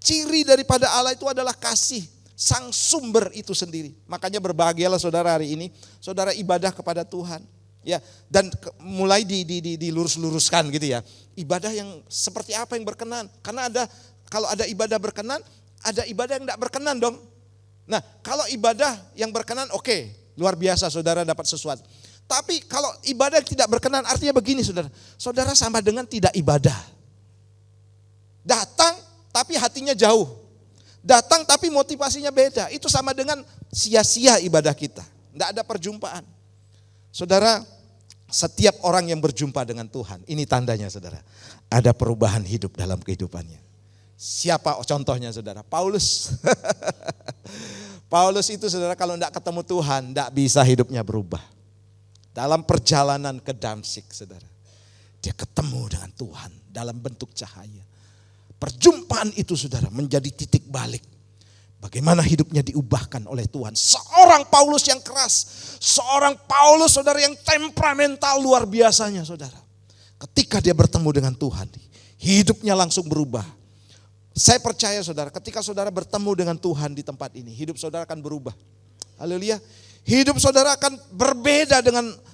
Ciri daripada Allah itu adalah kasih. Sang sumber itu sendiri. Makanya berbahagialah saudara hari ini, saudara ibadah kepada Tuhan. Ya, dan mulai dilurus-luruskan gitu ya. Ibadah yang seperti apa yang berkenan? Karena kalau ada ibadah berkenan, ada ibadah yang tidak berkenan dong. Nah, kalau ibadah yang berkenan oke, luar biasa saudara dapat sesuatu. Tapi kalau ibadah yang tidak berkenan artinya begini saudara. Saudara sama dengan tidak ibadah. Datang tapi hatinya jauh. Datang tapi motivasinya beda. Itu sama dengan sia-sia ibadah kita. Tidak ada perjumpaan. Saudara, setiap orang yang berjumpa dengan Tuhan, ini tandanya saudara, ada perubahan hidup dalam kehidupannya. Siapa contohnya saudara? Paulus. Paulus itu saudara kalau tidak ketemu Tuhan, tidak bisa hidupnya berubah. Dalam perjalanan ke Damsyik saudara, dia ketemu dengan Tuhan dalam bentuk cahaya. Perjumpaan itu saudara menjadi titik balik. Bagaimana hidupnya diubahkan oleh Tuhan. Seorang Paulus yang keras. Seorang Paulus saudara yang temperamental luar biasanya saudara. Ketika dia bertemu dengan Tuhan, hidupnya langsung berubah. Saya percaya saudara, ketika saudara bertemu dengan Tuhan di tempat ini, hidup saudara akan berubah. Haleluya. Hidup saudara akan berbeda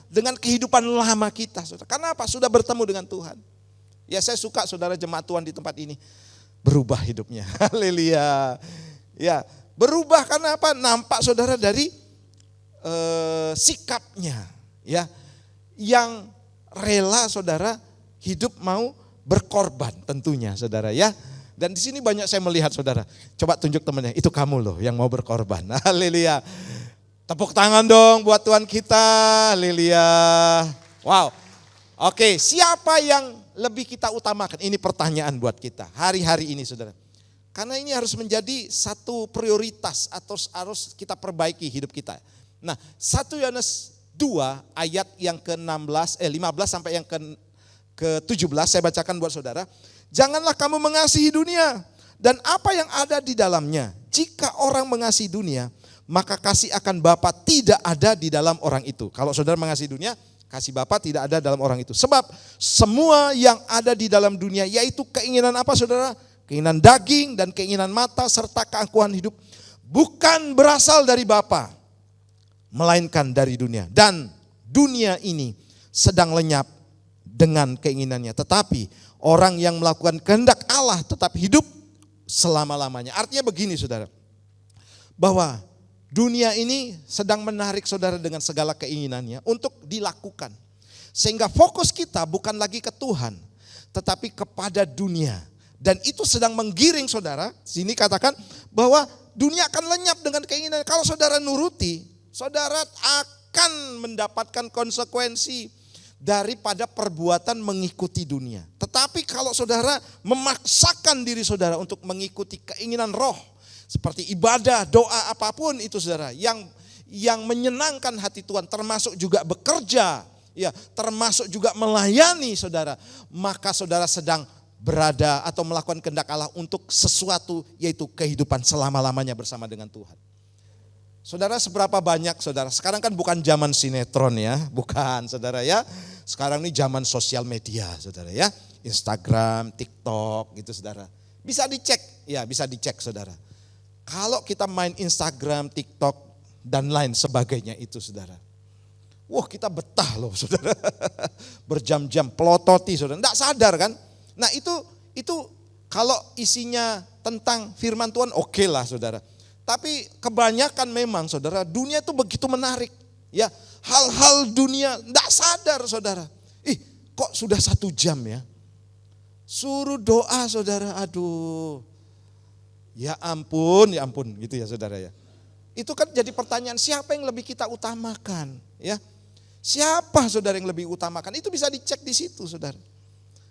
dengan kehidupan lama kita. Saudara. Karena apa? Sudah bertemu dengan Tuhan. Ya saya suka saudara jemaat Tuhan di tempat ini. Berubah hidupnya. Haleluya. Ya, berubah karena apa? Nampak saudara dari sikapnya, ya, yang rela saudara hidup mau berkorban tentunya saudara ya. Dan di sini banyak saya melihat saudara. Coba tunjuk temannya, itu kamu loh yang mau berkorban. Haleluya. Tepuk tangan dong buat Tuhan kita. Haleluya. Wow. Oke, siapa yang lebih kita utamakan? Ini pertanyaan buat kita hari-hari ini saudara. Karena ini harus menjadi satu prioritas atau harus kita perbaiki hidup kita. Nah, 1 Yohanes 2 ayat yang ke-15 sampai yang ke-17 saya bacakan buat saudara. Janganlah kamu mengasihi dunia dan apa yang ada di dalamnya. Jika orang mengasihi dunia, maka kasih akan Bapa tidak ada di dalam orang itu. Kalau saudara mengasihi dunia, kasih Bapa tidak ada dalam orang itu. Sebab semua yang ada di dalam dunia yaitu keinginan apa saudara? Keinginan daging dan keinginan mata serta keangkuhan hidup bukan berasal dari Bapa, melainkan dari dunia. Dan dunia ini sedang lenyap dengan keinginannya. Tetapi orang yang melakukan kehendak Allah tetap hidup selama-lamanya. Artinya begini saudara, bahwa dunia ini sedang menarik saudara dengan segala keinginannya untuk dilakukan. Sehingga fokus kita bukan lagi ke Tuhan, tetapi kepada dunia. Dan itu sedang menggiring saudara, sini katakan bahwa dunia akan lenyap dengan keinginan. Kalau saudara nuruti, saudara akan mendapatkan konsekuensi daripada perbuatan mengikuti dunia. Tetapi kalau saudara memaksakan diri saudara untuk mengikuti keinginan roh, seperti ibadah, doa, apapun itu saudara, yang menyenangkan hati Tuhan, termasuk juga bekerja, ya, termasuk juga melayani saudara, maka saudara sedang berada atau melakukan kehendak Allah untuk sesuatu, yaitu kehidupan selama-lamanya bersama dengan Tuhan. Saudara, seberapa banyak saudara, sekarang kan bukan zaman sinetron ya, bukan saudara ya. Sekarang ini zaman sosial media saudara ya, Instagram, TikTok gitu saudara. Bisa dicek, ya bisa dicek saudara. Kalau kita main Instagram, TikTok dan lain sebagainya itu saudara. Wah kita betah loh saudara, berjam-jam pelototi saudara, enggak sadar kan. Nah itu kalau isinya tentang firman Tuhan oke lah saudara. Tapi kebanyakan memang saudara, dunia itu begitu menarik. Ya, hal-hal dunia enggak sadar saudara. kok sudah 1 jam ya? Suruh doa saudara, aduh. Ya ampun gitu ya saudara ya. Itu kan jadi pertanyaan, siapa yang lebih kita utamakan ya? Siapa saudara yang lebih utamakan? Itu bisa dicek di situ saudara.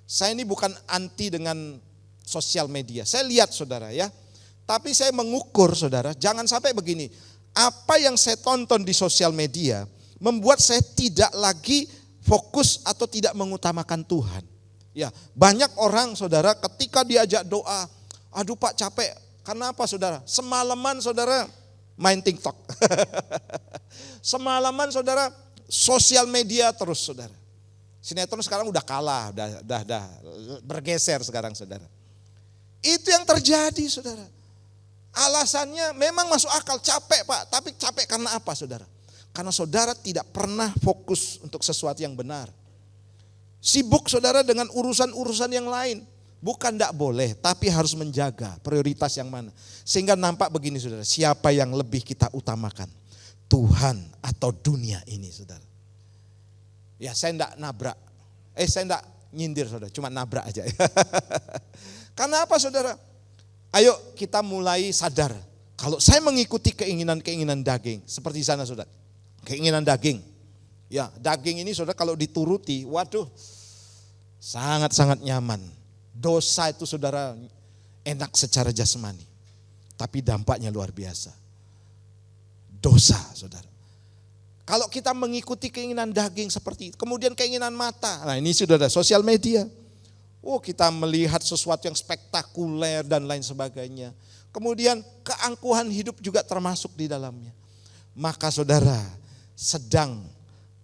Saya ini bukan anti dengan sosial media. Saya lihat saudara ya. Tapi saya mengukur saudara, jangan sampai begini. Apa yang saya tonton di sosial media membuat saya tidak lagi fokus atau tidak mengutamakan Tuhan. Ya, banyak orang saudara ketika diajak doa, aduh Pak capek. Karena apa saudara? Semalaman saudara main TikTok. Semalaman saudara sosial media terus saudara. Sinetron sekarang udah kalah, udah bergeser sekarang saudara. Itu yang terjadi saudara. Alasannya memang masuk akal, capek Pak. Tapi capek karena apa saudara? Karena saudara tidak pernah fokus untuk sesuatu yang benar. Sibuk saudara dengan urusan-urusan yang lain. Bukan tidak boleh, tapi harus menjaga prioritas yang mana. Sehingga nampak begini saudara, siapa yang lebih kita utamakan? Tuhan atau dunia ini saudara. Ya saya tidak nabrak, saya tidak nyindir saudara, cuma nabrak aja. Karena apa saudara? Ayo kita mulai sadar, kalau saya mengikuti keinginan-keinginan daging, seperti sana saudara. Keinginan daging, ya daging ini saudara kalau dituruti, waduh sangat-sangat nyaman. Dosa itu saudara enak secara jasmani, tapi dampaknya luar biasa. Dosa saudara. Kalau kita mengikuti keinginan daging seperti itu, kemudian keinginan mata, nah ini sudah ada sosial media. Kita melihat sesuatu yang spektakuler dan lain sebagainya. Kemudian keangkuhan hidup juga termasuk di dalamnya. Maka saudara sedang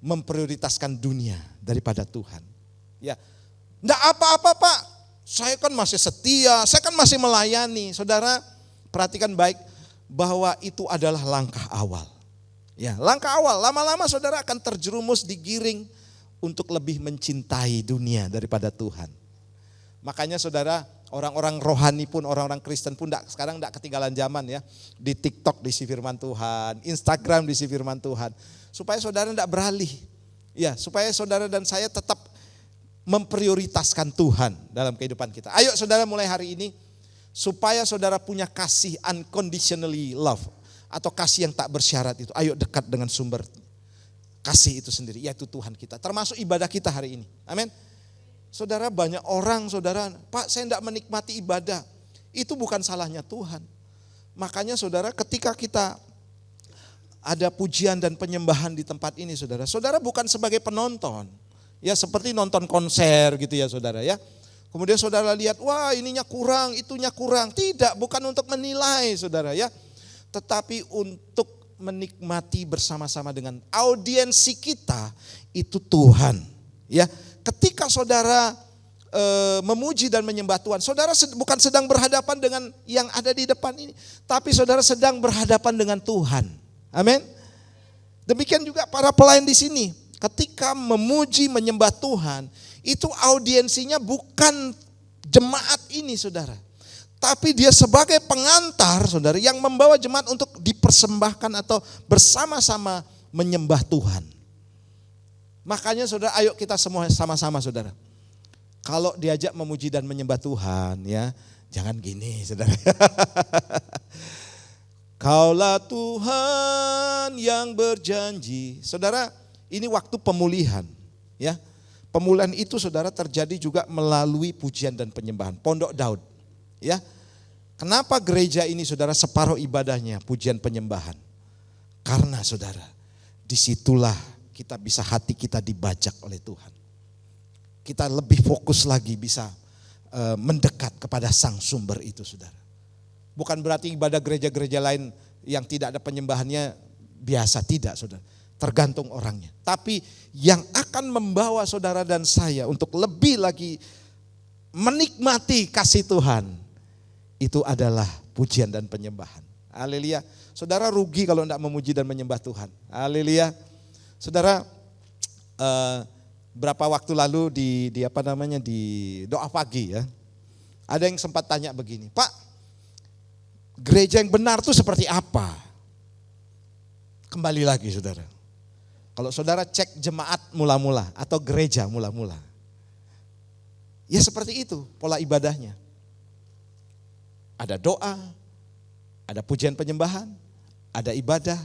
memprioritaskan dunia daripada Tuhan. Ya, enggak apa-apa Pak. Saya kan masih setia, saya kan masih melayani. Saudara, perhatikan baik bahwa itu adalah langkah awal. Ya, langkah awal. Lama-lama saudara akan terjerumus digiring untuk lebih mencintai dunia daripada Tuhan. Makanya saudara, orang-orang rohani pun, orang-orang Kristen pun sekarang enggak ketinggalan zaman ya. Di TikTok diisi firman Tuhan, Instagram diisi firman Tuhan. Supaya saudara enggak beralih. Ya, supaya saudara dan saya tetap memprioritaskan Tuhan dalam kehidupan kita. Ayo saudara mulai hari ini, supaya saudara punya kasih unconditionally love, atau kasih yang tak bersyarat itu. Ayo dekat dengan sumber kasih itu sendiri, yaitu Tuhan kita. Termasuk ibadah kita hari ini. Amin. Saudara, banyak orang saudara, Pak saya tidak menikmati ibadah. Itu bukan salahnya Tuhan. Makanya saudara, ketika kita ada pujian dan penyembahan di tempat ini saudara, saudara bukan sebagai penonton. Ya seperti nonton konser gitu ya saudara ya. Kemudian saudara lihat, wah ininya kurang, itunya kurang. Tidak, bukan untuk menilai saudara ya. Tetapi untuk menikmati bersama-sama dengan audiensi kita, itu Tuhan. Ya, ketika saudara memuji dan menyembah Tuhan, saudara bukan sedang berhadapan dengan yang ada di depan ini. Tapi saudara sedang berhadapan dengan Tuhan. Amin. Demikian juga para pelayan di sini. Ketika memuji, menyembah Tuhan, itu audiensinya bukan jemaat ini saudara. Tapi dia sebagai pengantar saudara yang membawa jemaat untuk dipersembahkan atau bersama-sama menyembah Tuhan. Makanya saudara, ayo kita semua sama-sama saudara. Kalau diajak memuji dan menyembah Tuhan ya, jangan gini saudara. Kaulah Tuhan yang berjanji. Saudara, ini waktu pemulihan, ya. Pemulihan itu saudara terjadi juga melalui pujian dan penyembahan. Pondok Daud, ya. Kenapa gereja ini saudara separuh ibadahnya pujian penyembahan? Karena saudara, disitulah kita bisa hati kita dibajak oleh Tuhan. Kita lebih fokus lagi bisa mendekat kepada sang sumber itu saudara. Bukan berarti ibadah gereja-gereja lain yang tidak ada penyembahannya biasa, tidak saudara. Tergantung orangnya. Tapi yang akan membawa saudara dan saya untuk lebih lagi menikmati kasih Tuhan, itu adalah pujian dan penyembahan. Haleluya. Saudara rugi kalau tidak memuji dan menyembah Tuhan. Haleluya. Saudara, berapa waktu lalu di doa pagi ya, ada yang sempat tanya begini, Pak, gereja yang benar itu seperti apa? Kembali lagi saudara. Kalau saudara cek jemaat mula-mula atau gereja mula-mula, Ya seperti itu pola ibadahnya. Ada doa, ada pujian penyembahan, ada ibadah,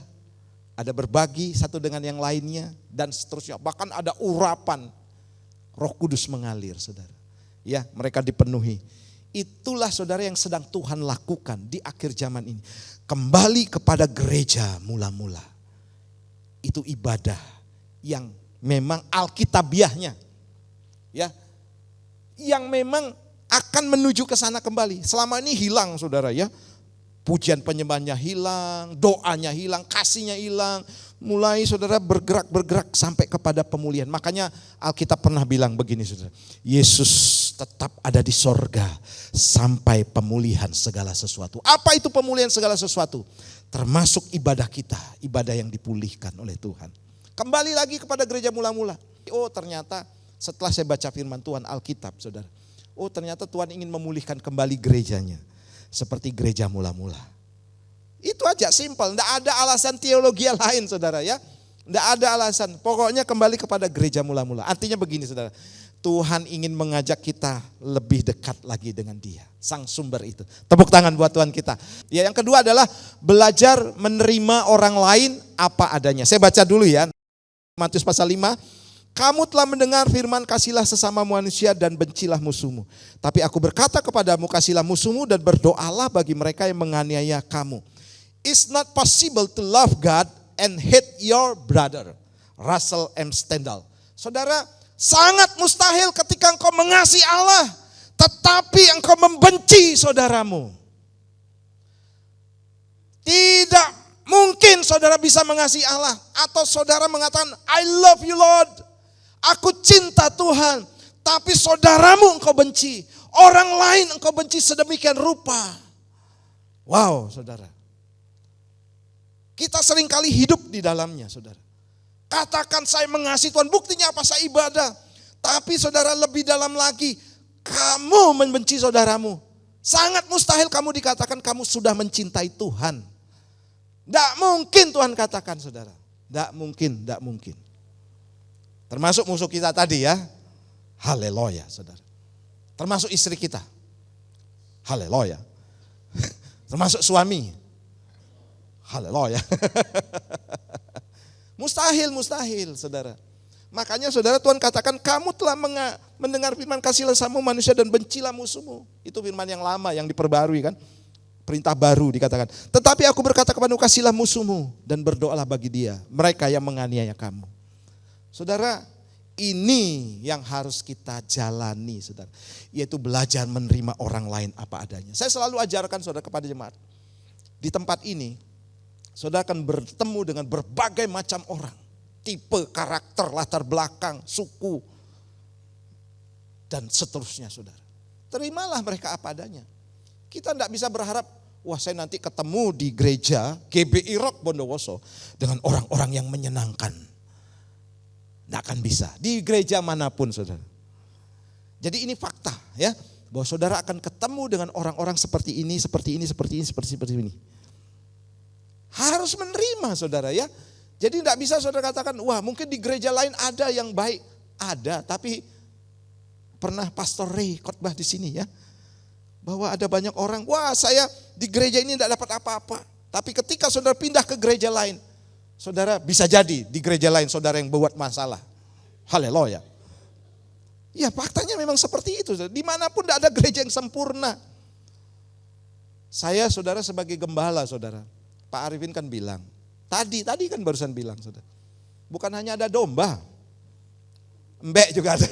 ada berbagi satu dengan yang lainnya, dan seterusnya. Bahkan ada urapan, Roh Kudus mengalir, saudara. Ya, mereka dipenuhi. Itulah saudara yang sedang Tuhan lakukan di akhir zaman ini. Kembali kepada gereja mula-mula. Itu ibadah yang memang alkitabiahnya. Ya, yang memang akan menuju ke sana kembali. Selama ini hilang saudara ya. Pujian penyembahannya hilang, doanya hilang, kasihnya hilang. Mulai saudara bergerak sampai kepada pemulihan. Makanya Alkitab pernah bilang begini saudara. Yesus tetap ada di sorga sampai pemulihan segala sesuatu. Apa itu pemulihan segala sesuatu? Termasuk ibadah kita, ibadah yang dipulihkan oleh Tuhan. Kembali lagi kepada gereja mula-mula. Oh ternyata setelah saya baca firman Tuhan Alkitab saudara. Oh ternyata Tuhan ingin memulihkan kembali gerejanya. Seperti gereja mula-mula. Itu aja simpel, tidak ada alasan teologi lain saudara ya. Tidak ada alasan, pokoknya kembali kepada gereja mula-mula. Artinya begini saudara, Tuhan ingin mengajak kita lebih dekat lagi dengan Dia. Sang sumber itu. Tepuk tangan buat Tuhan kita. Ya, yang kedua adalah belajar menerima orang lain apa adanya. Saya baca dulu ya, Matius pasal 5. Kamu telah mendengar firman kasihlah sesama manusia dan bencilah musuhmu. Tapi aku berkata kepadamu kasihlah musuhmu dan berdoalah bagi mereka yang menganiaya kamu. It's not possible to love God and hate your brother. Russell M. Stendhal. Saudara, sangat mustahil ketika engkau mengasihi Allah, tetapi engkau membenci saudaramu. Tidak mungkin saudara bisa mengasihi Allah. Atau saudara mengatakan, I love you Lord. Aku cinta Tuhan, tapi saudaramu engkau benci. Orang lain engkau benci sedemikian rupa. Wow saudara. Kita seringkali hidup di dalamnya saudara. Katakan saya mengasihi Tuhan, buktinya apa? Saya ibadah. Tapi saudara lebih dalam lagi, kamu membenci saudaramu. Sangat mustahil kamu dikatakan kamu sudah mencintai Tuhan. Tidak mungkin Tuhan katakan saudara. Tidak mungkin, tidak mungkin. Termasuk musuh kita tadi ya. Haleluya saudara. Termasuk istri kita. Haleluya. Termasuk suami. Haleluya. Mustahil saudara. Makanya saudara Tuhan katakan kamu telah mendengar firman kasihlah sama manusia dan bencilah musuhmu. Itu firman yang lama yang diperbarui kan. Perintah baru dikatakan. Tetapi aku berkata kepadamu kasihlah musuhmu dan berdoalah bagi dia. Mereka yang menganiaya kamu. Saudara, ini yang harus kita jalani, saudara. Yaitu belajar menerima orang lain apa adanya. Saya selalu ajarkan saudara kepada jemaat. Di tempat ini, saudara akan bertemu dengan berbagai macam orang. Tipe, karakter, latar belakang, suku, dan seterusnya saudara. Terimalah mereka apa adanya. Kita tidak bisa berharap, wah saya nanti ketemu di gereja GBI Rock Bondowoso dengan orang-orang yang menyenangkan. Tidak akan bisa, di gereja manapun saudara. Jadi ini fakta ya, bahwa saudara akan ketemu dengan orang-orang seperti ini. Harus menerima saudara ya. Jadi tidak bisa saudara katakan, wah mungkin di gereja lain ada yang baik. Ada, tapi pernah Pastor Ray khotbah di sini ya. Bahwa ada banyak orang, wah saya di gereja ini tidak dapat apa-apa. Tapi ketika saudara pindah ke gereja lain, saudara bisa jadi di gereja lain saudara yang buat masalah. Haleluya. Ya faktanya memang seperti itu. Dimanapun tidak ada gereja yang sempurna. Saya saudara sebagai gembala saudara. Pak Arifin kan bilang. Tadi kan barusan bilang saudara. Bukan hanya ada domba. Embek juga ada.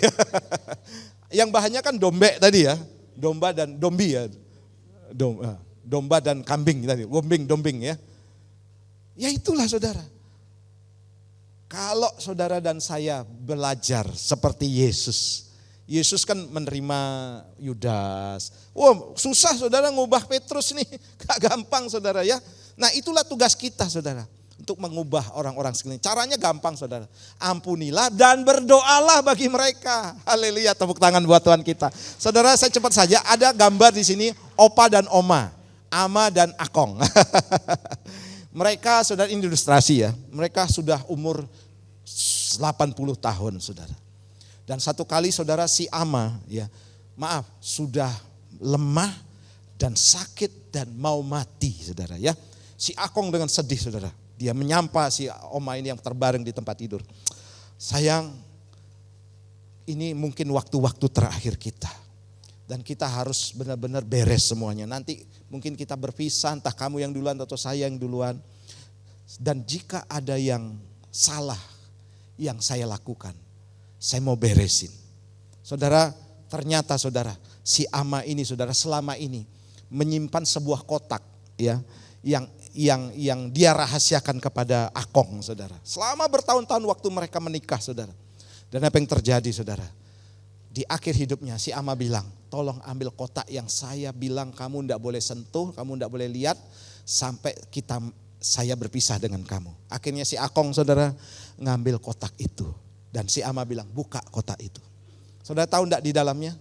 Yang bahannya kan dombek tadi ya. Domba dan dombi ya. Domba dan kambing tadi. Dombing ya. Ya itulah saudara. Kalau saudara dan saya belajar seperti Yesus. Yesus kan menerima Yudas. Wah susah saudara ngubah Petrus nih. Gak gampang saudara ya. Nah itulah tugas kita saudara. Untuk mengubah orang-orang sekeliling. Caranya gampang saudara. Ampunilah dan berdoalah bagi mereka. Haleluya, tepuk tangan buat Tuhan kita. Saudara saya cepat saja, ada gambar di sini opa dan oma. Ama dan akong. Mereka saudara, ini ilustrasi ya. Mereka sudah umur 80 tahun saudara. Dan satu kali saudara si ama ya sudah lemah dan sakit dan mau mati, saudara ya. Si Akong dengan sedih, saudara. Dia menyapa si Oma ini yang terbaring di tempat tidur. Sayang, ini mungkin waktu-waktu terakhir kita. Dan kita harus benar-benar beres semuanya. Nanti mungkin kita berpisah, entah kamu yang duluan atau saya yang duluan. Dan jika ada yang salah yang saya lakukan, saya mau beresin. Saudara, ternyata saudara, si Ama ini saudara selama ini menyimpan sebuah kotak ya yang dia rahasiakan kepada Akong, saudara. Selama bertahun-tahun waktu mereka menikah, saudara. Dan apa yang terjadi, saudara? Di akhir hidupnya si Ama bilang, tolong ambil kotak yang saya bilang kamu tidak boleh sentuh, kamu tidak boleh lihat sampai saya berpisah dengan kamu. Akhirnya si Akong, saudara, ngambil kotak itu. Dan si Ama bilang, buka kotak itu. Saudara tahu tidak di dalamnya?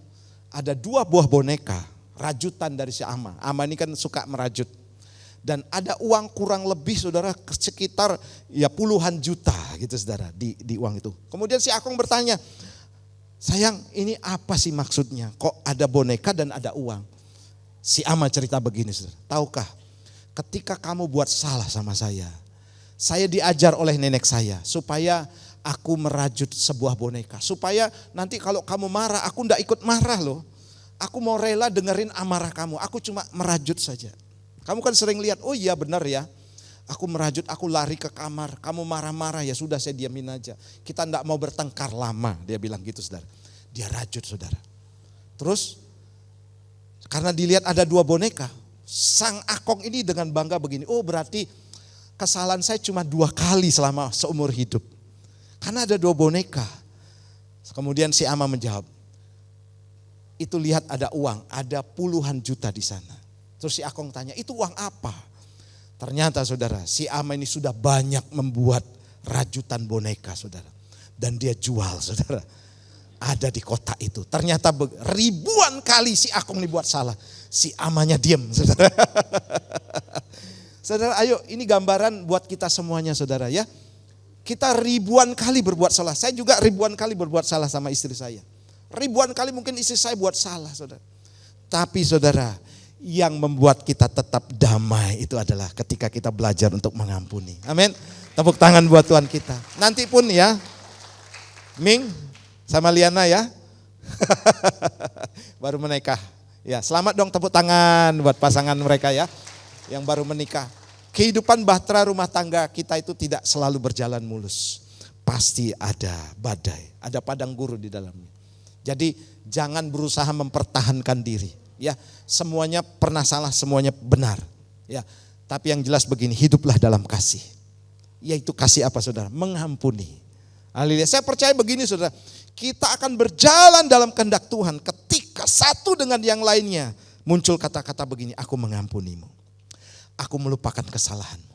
Ada 2 buah boneka, rajutan dari si Ama. Ama ini kan suka merajut. Dan ada uang kurang lebih, saudara, sekitar ya puluhan juta gitu, saudara, di uang itu. Kemudian si Akong bertanya, sayang, ini apa sih maksudnya? Kok ada boneka dan ada uang? Si Ama cerita begini, saudara. Tahukah, ketika kamu buat salah sama saya diajar oleh nenek saya supaya aku merajut sebuah boneka. Supaya nanti kalau kamu marah, aku enggak ikut marah loh. Aku mau rela dengerin amarah kamu, aku cuma merajut saja. Kamu kan sering lihat, oh iya benar ya. Aku merajut, aku lari ke kamar, kamu marah-marah, ya sudah saya diamin aja. Kita enggak mau bertengkar lama, dia bilang gitu, saudara. Dia rajut, saudara. Terus karena dilihat ada 2 boneka, sang Akong ini dengan bangga begini, oh berarti kesalahan saya cuma 2 kali selama seumur hidup. Karena ada 2 boneka. Kemudian si Ama menjawab, itu lihat ada uang, ada puluhan juta di sana. Terus si Akong tanya, itu uang apa? Ternyata saudara, si Ama ini sudah banyak membuat rajutan boneka, saudara. Dan dia jual, saudara. Ada di kotak itu. Ternyata ribuan kali si Akong dibuat salah. Si Amanya diam, saudara. Saudara, ayo ini gambaran buat kita semuanya, saudara ya. Kita ribuan kali berbuat salah. Saya juga ribuan kali berbuat salah sama istri saya. Ribuan kali mungkin istri saya buat salah, saudara. Tapi saudara, yang membuat kita tetap damai itu adalah ketika kita belajar untuk mengampuni. Amin. Tepuk tangan buat Tuhan kita. Nanti pun ya, Ming sama Liana ya, baru menikah. Ya, selamat dong, tepuk tangan buat pasangan mereka ya, yang baru menikah. Kehidupan bahtera rumah tangga kita itu tidak selalu berjalan mulus. Pasti ada badai, ada padang gurun di dalamnya. Jadi jangan berusaha mempertahankan diri. Ya, semuanya pernah salah, semuanya benar. Ya, tapi yang jelas begini, hiduplah dalam kasih. Yaitu kasih apa, saudara? Mengampuni. Haleluya. Saya percaya begini, saudara. Kita akan berjalan dalam kehendak Tuhan ketika satu dengan yang lainnya muncul kata-kata begini, aku mengampunimu. Aku melupakan kesalahanmu.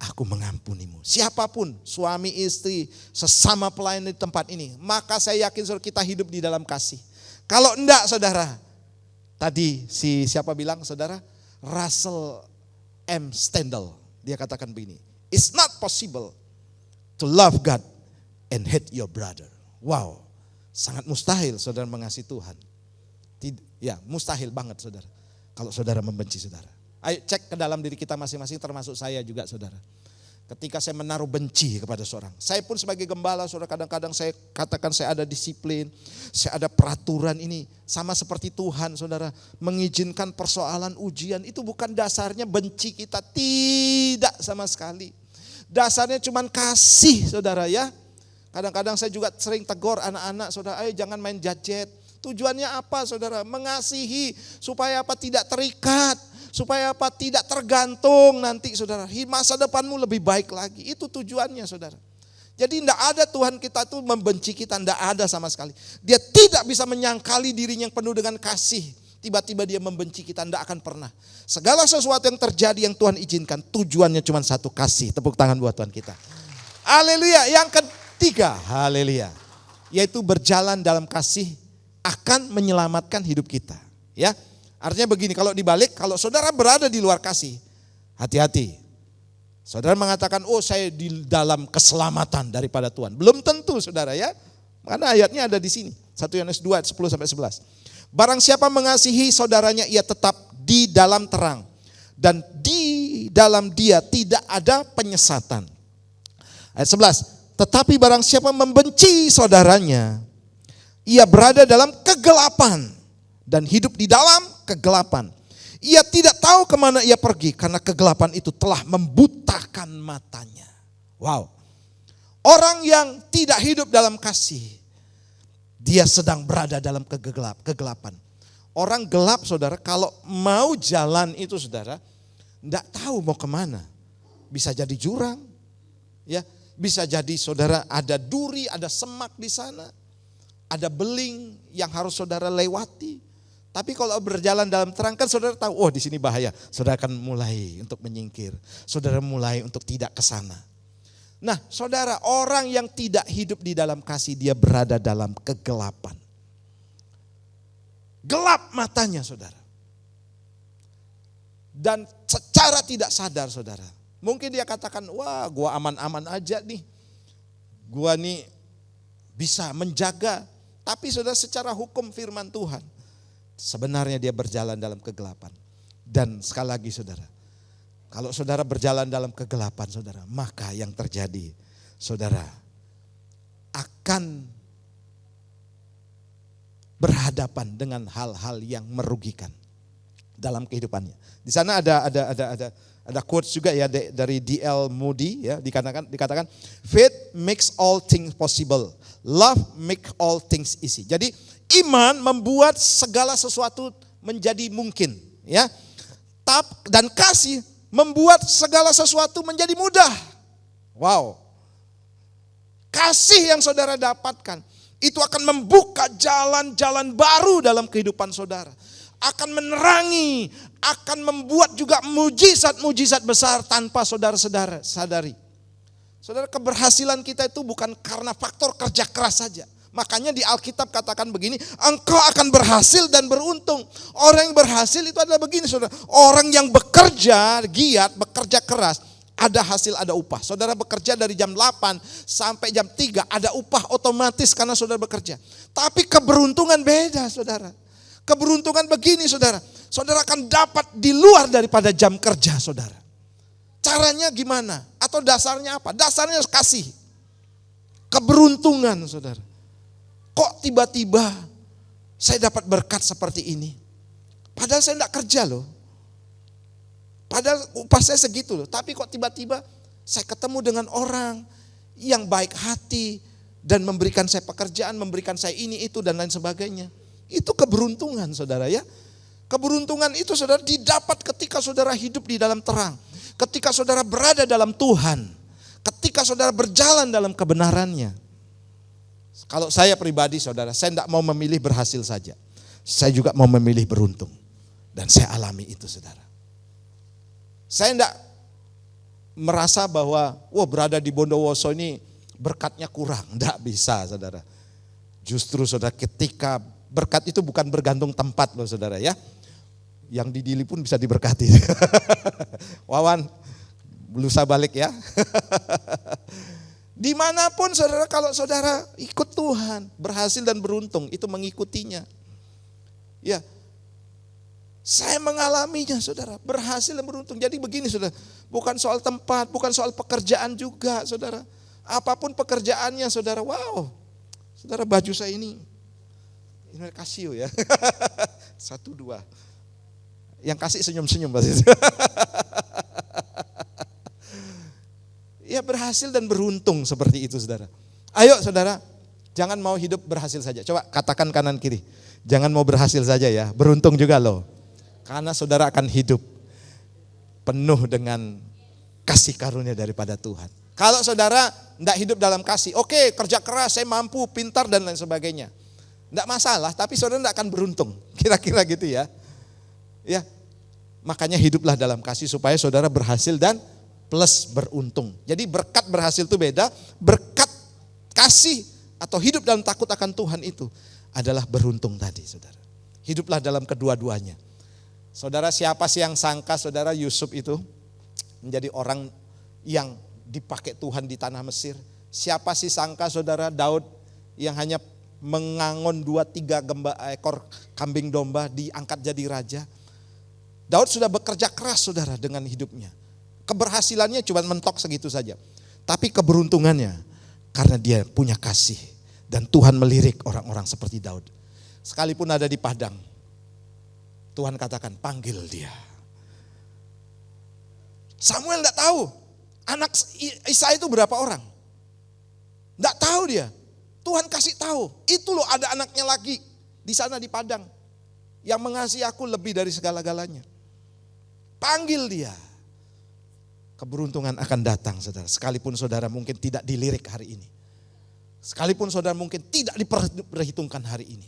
Aku mengampunimu. Siapapun, suami, istri, sesama pelayan di tempat ini. Maka saya yakin saudara, kita hidup di dalam kasih. Kalau enggak, saudara, tadi siapa bilang, saudara? Russell M. Stendhal. Dia katakan begini, it's not possible to love God and hate your brother. Wow, sangat mustahil saudara mengasihi Tuhan. Ya, mustahil banget saudara. Kalau saudara membenci saudara. Ayo cek ke dalam diri kita masing-masing, termasuk saya juga saudara. Ketika saya menaruh benci kepada seorang. Saya pun sebagai gembala saudara, kadang-kadang saya katakan saya ada disiplin. Saya ada peraturan ini. Sama seperti Tuhan saudara. Mengizinkan persoalan ujian. Itu bukan dasarnya benci kita. Tidak sama sekali. Dasarnya cuma kasih saudara ya. Kadang-kadang saya juga sering tegur anak-anak saudara. Ayo jangan main gadget. Tujuannya apa saudara? Mengasihi supaya apa? Tidak terikat. Supaya apa? Tidak tergantung nanti saudara. Masa depanmu lebih baik lagi. Itu tujuannya saudara. Jadi tidak ada Tuhan kita tuh membenci kita. Tidak ada sama sekali. Dia tidak bisa menyangkali dirinya yang penuh dengan kasih. Tiba-tiba dia membenci kita. Tidak akan pernah. Segala sesuatu yang terjadi yang Tuhan izinkan. Tujuannya cuma satu, kasih. Tepuk tangan buat Tuhan kita. Haleluya. Yang ketiga. Haleluya. Yaitu berjalan dalam kasih akan menyelamatkan hidup kita. Ya. Artinya begini, kalau dibalik, kalau saudara berada di luar kasih, hati-hati. Saudara mengatakan, oh saya di dalam keselamatan daripada Tuhan. Belum tentu saudara ya, karena ayatnya ada di sini. 1 Yohanes 2 ayat 10-11. Barang siapa mengasihi saudaranya, ia tetap di dalam terang. Dan di dalam dia tidak ada penyesatan. Ayat 11, tetapi barang siapa membenci saudaranya, ia berada dalam kegelapan dan hidup di dalam kegelapan. Ia tidak tahu kemana ia pergi karena kegelapan itu telah membutakan matanya. Wow. Orang yang tidak hidup dalam kasih, dia sedang berada dalam kegelapan. Orang gelap saudara, kalau mau jalan itu saudara, enggak tahu mau kemana. Bisa jadi jurang, ya, bisa jadi saudara ada duri, ada semak di sana, ada beling yang harus saudara lewati. Tapi kalau berjalan dalam terang kan saudara tahu, oh di sini bahaya. Saudara akan mulai untuk menyingkir. Saudara mulai untuk tidak ke sana. Nah saudara, orang yang tidak hidup di dalam kasih, dia berada dalam kegelapan. Gelap matanya saudara. Dan secara tidak sadar saudara, mungkin dia katakan, wah gua aman-aman aja nih. Gua nih bisa menjaga. Tapi saudara, secara hukum firman Tuhan, sebenarnya dia berjalan dalam kegelapan. Dan sekali lagi saudara, kalau saudara berjalan dalam kegelapan saudara, maka yang terjadi saudara akan berhadapan dengan hal-hal yang merugikan dalam kehidupannya. Di sana ada quotes juga ya dari D.L. Moody ya, dikatakan faith makes all things possible, love make all things easy. Jadi iman membuat segala sesuatu menjadi mungkin ya. Dan kasih membuat segala sesuatu menjadi mudah. Wow. Kasih yang saudara dapatkan itu akan membuka jalan-jalan baru dalam kehidupan saudara. Akan menerangi, akan membuat juga mujizat-mujizat besar tanpa saudara sadari. Saudara, keberhasilan kita itu bukan karena faktor kerja keras saja. Makanya di Alkitab katakan begini, engkau akan berhasil dan beruntung. Orang yang berhasil itu adalah begini saudara, orang yang bekerja giat, bekerja keras, ada hasil, ada upah. Saudara bekerja dari jam 8 sampai jam 3, ada upah otomatis karena saudara bekerja. Tapi keberuntungan beda saudara. Keberuntungan begini saudara, saudara akan dapat di luar daripada jam kerja saudara. Caranya gimana? Atau dasarnya apa? Dasarnya kasih. Keberuntungan saudara. Kok tiba-tiba saya dapat berkat seperti ini? Padahal saya tidak kerja loh. Padahal upah saya segitu loh. Tapi kok tiba-tiba saya ketemu dengan orang yang baik hati dan memberikan saya pekerjaan, memberikan saya ini, itu dan lain sebagainya. Itu keberuntungan saudara ya. Keberuntungan itu saudara didapat ketika saudara hidup di dalam terang. Ketika saudara berada dalam Tuhan. Ketika saudara berjalan dalam kebenarannya. Kalau saya pribadi saudara, saya tidak mau memilih berhasil saja. Saya juga mau memilih beruntung. Dan saya alami itu saudara. Saya tidak merasa bahwa berada di Bondowoso ini berkatnya kurang. Tidak bisa saudara. Justru saudara, ketika berkat itu bukan bergantung tempat loh saudara ya. Yang di Dili pun bisa diberkati. Wawan, berusaha balik ya. Dimanapun saudara, kalau saudara ikut Tuhan, berhasil dan beruntung, itu mengikutinya. Ya, saya mengalaminya saudara, berhasil dan beruntung. Jadi begini saudara, bukan soal tempat, bukan soal pekerjaan juga saudara. Apapun pekerjaannya saudara, wow. Saudara, baju saya ini kasih ya. 1, 2. Yang kasih senyum-senyum pasti. Ya, berhasil dan beruntung seperti itu saudara. Ayo saudara, jangan mau hidup berhasil saja. Coba katakan kanan kiri. Jangan mau berhasil saja ya, beruntung juga loh. Karena saudara akan hidup penuh dengan kasih karunia daripada Tuhan. Kalau saudara tidak hidup dalam kasih, oke, kerja keras, saya mampu, pintar dan lain sebagainya. Tidak masalah, tapi saudara tidak akan beruntung. Kira-kira gitu ya. Ya, makanya hiduplah dalam kasih supaya saudara berhasil dan plus beruntung. Jadi berkat berhasil itu beda, berkat kasih atau hidup dalam takut akan Tuhan itu adalah beruntung tadi saudara. Hiduplah dalam kedua-duanya. Saudara, siapa sih yang sangka saudara Yusuf itu menjadi orang yang dipakai Tuhan di tanah Mesir? Siapa sih sangka saudara Daud yang hanya mengangon 2-3 ekor kambing domba, diangkat jadi raja. Daud sudah bekerja keras saudara dengan hidupnya. Keberhasilannya cuma mentok segitu saja. Tapi keberuntungannya karena dia punya kasih. Dan Tuhan melirik orang-orang seperti Daud. Sekalipun ada di padang, Tuhan katakan panggil dia. Samuel tidak tahu anak Isai itu berapa orang. Tidak tahu dia. Tuhan kasih tahu, itu loh ada anaknya lagi di sana di padang yang mengasihi aku lebih dari segala-galanya. Panggil dia. Keberuntungan akan datang saudara. Sekalipun saudara mungkin tidak dilirik hari ini. Sekalipun saudara mungkin tidak diperhitungkan hari ini.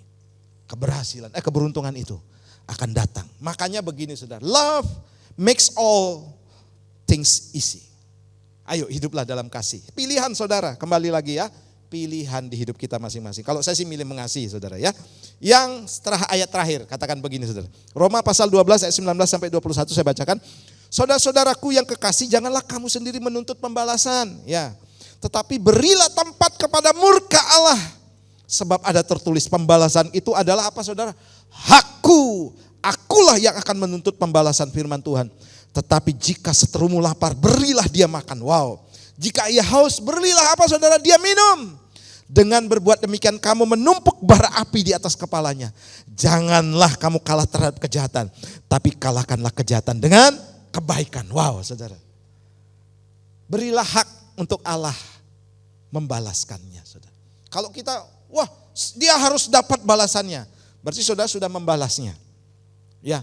Keberuntungan itu akan datang. Makanya begini saudara. Love makes all things easy. Ayo hiduplah dalam kasih. Pilihan saudara, kembali lagi ya. Pilihan di hidup kita masing-masing. Kalau saya sih milih mengasihi saudara ya. Yang setelah ayat terakhir katakan begini saudara. Roma pasal 12 ayat 19 sampai 21 saya bacakan. Saudara-saudaraku yang kekasih, janganlah kamu sendiri menuntut pembalasan ya. Tetapi berilah tempat kepada murka Allah. Sebab ada tertulis pembalasan itu adalah apa saudara? Hakku. Akulah yang akan menuntut pembalasan firman Tuhan. Tetapi jika seterumu lapar, berilah dia makan. Wow. Jika ia haus, berilah apa saudara? Dia minum. Dengan berbuat demikian kamu menumpuk bara api di atas kepalanya. Janganlah kamu kalah terhadap kejahatan. Tapi kalahkanlah kejahatan dengan kebaikan. Wow saudara. Berilah hak untuk Allah membalaskannya saudara. Kalau kita, wah dia harus dapat balasannya. Berarti saudara sudah membalasnya. Ya.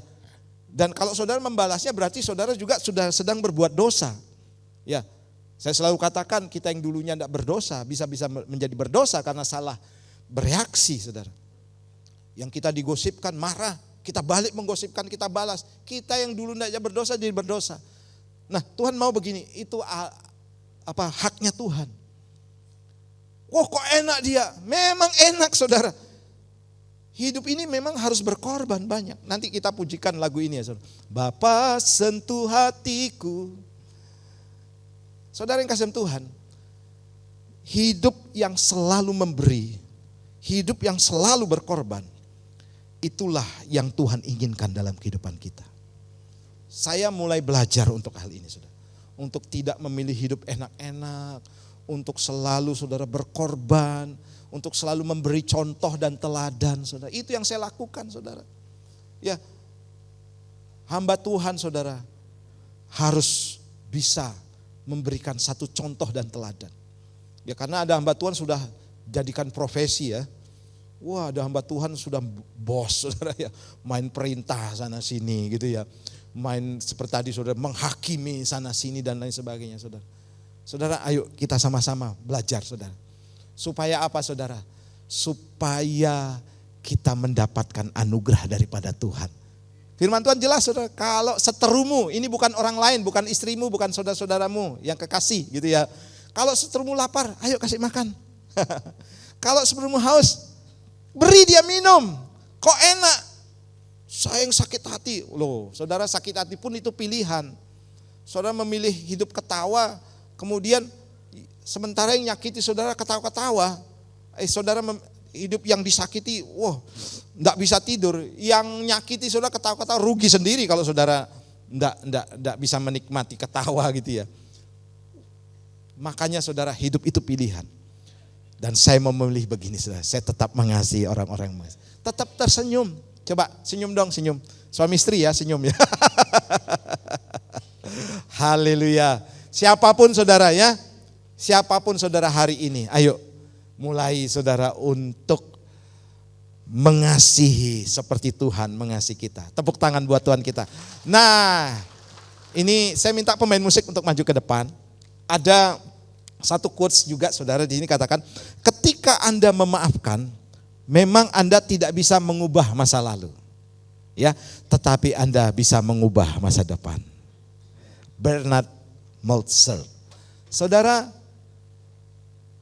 Dan kalau saudara membalasnya berarti saudara juga sudah sedang berbuat dosa. Ya. Saya selalu katakan kita yang dulunya tidak berdosa bisa-bisa menjadi berdosa karena salah bereaksi saudara. Yang kita digosipkan marah, kita balik menggosipkan, kita balas. Kita yang dulu tidak berdosa jadi berdosa. Nah Tuhan mau begini, itu haknya Tuhan. Wah kok enak dia, memang enak saudara. Hidup ini memang harus berkorban banyak. Nanti kita pujikan lagu ini ya saudara. Bapa sentuh hatiku. Saudara yang kasih Tuhan, hidup yang selalu memberi, hidup yang selalu berkorban, itulah yang Tuhan inginkan dalam kehidupan kita. Saya mulai belajar untuk hal ini saudara. Untuk tidak memilih hidup enak-enak, untuk selalu saudara berkorban, untuk selalu memberi contoh dan teladan saudara. Itu yang saya lakukan saudara. Ya, hamba Tuhan saudara harus bisa memberikan satu contoh dan teladan. Ya karena ada hamba Tuhan sudah jadikan profesi ya. Wah ada hamba Tuhan sudah bos saudara ya. Main perintah sana sini gitu ya. Main seperti tadi saudara menghakimi sana sini dan lain sebagainya saudara. Saudara ayo kita sama-sama belajar saudara. Supaya apa saudara? Supaya kita mendapatkan anugerah daripada Tuhan. Firman Tuhan jelas saudara, kalau seterumu, ini bukan orang lain, bukan istrimu, bukan saudara-saudaramu yang kekasih gitu ya. Kalau seterumu lapar, ayo kasih makan. Kalau seterumu haus, beri dia minum. Kok enak? Saya yang sakit hati. Loh, saudara sakit hati pun itu pilihan. Saudara memilih hidup ketawa, kemudian sementara yang nyakiti saudara ketawa-ketawa. Saudara hidup yang disakiti, wah enggak bisa tidur. Yang nyakiti saudara ketawa-ketawa rugi sendiri kalau saudara enggak bisa menikmati ketawa gitu ya. Makanya saudara hidup itu pilihan. Dan saya mau memilih begini saudara, saya tetap mengasihi orang-orang yang mengasihi. Tetap tersenyum. Coba senyum dong, senyum. Suami istri ya, senyum ya. Haleluya. Siapapun saudara ya, siapapun saudara hari ini, ayo mulai saudara untuk mengasihi seperti Tuhan mengasihi kita. Tepuk tangan buat Tuhan kita. Nah, ini saya minta pemain musik untuk maju ke depan. Ada satu quotes juga saudara di sini katakan, ketika Anda memaafkan, memang Anda tidak bisa mengubah masa lalu. Ya, tetapi Anda bisa mengubah masa depan. Bernard Moltzer. Saudara,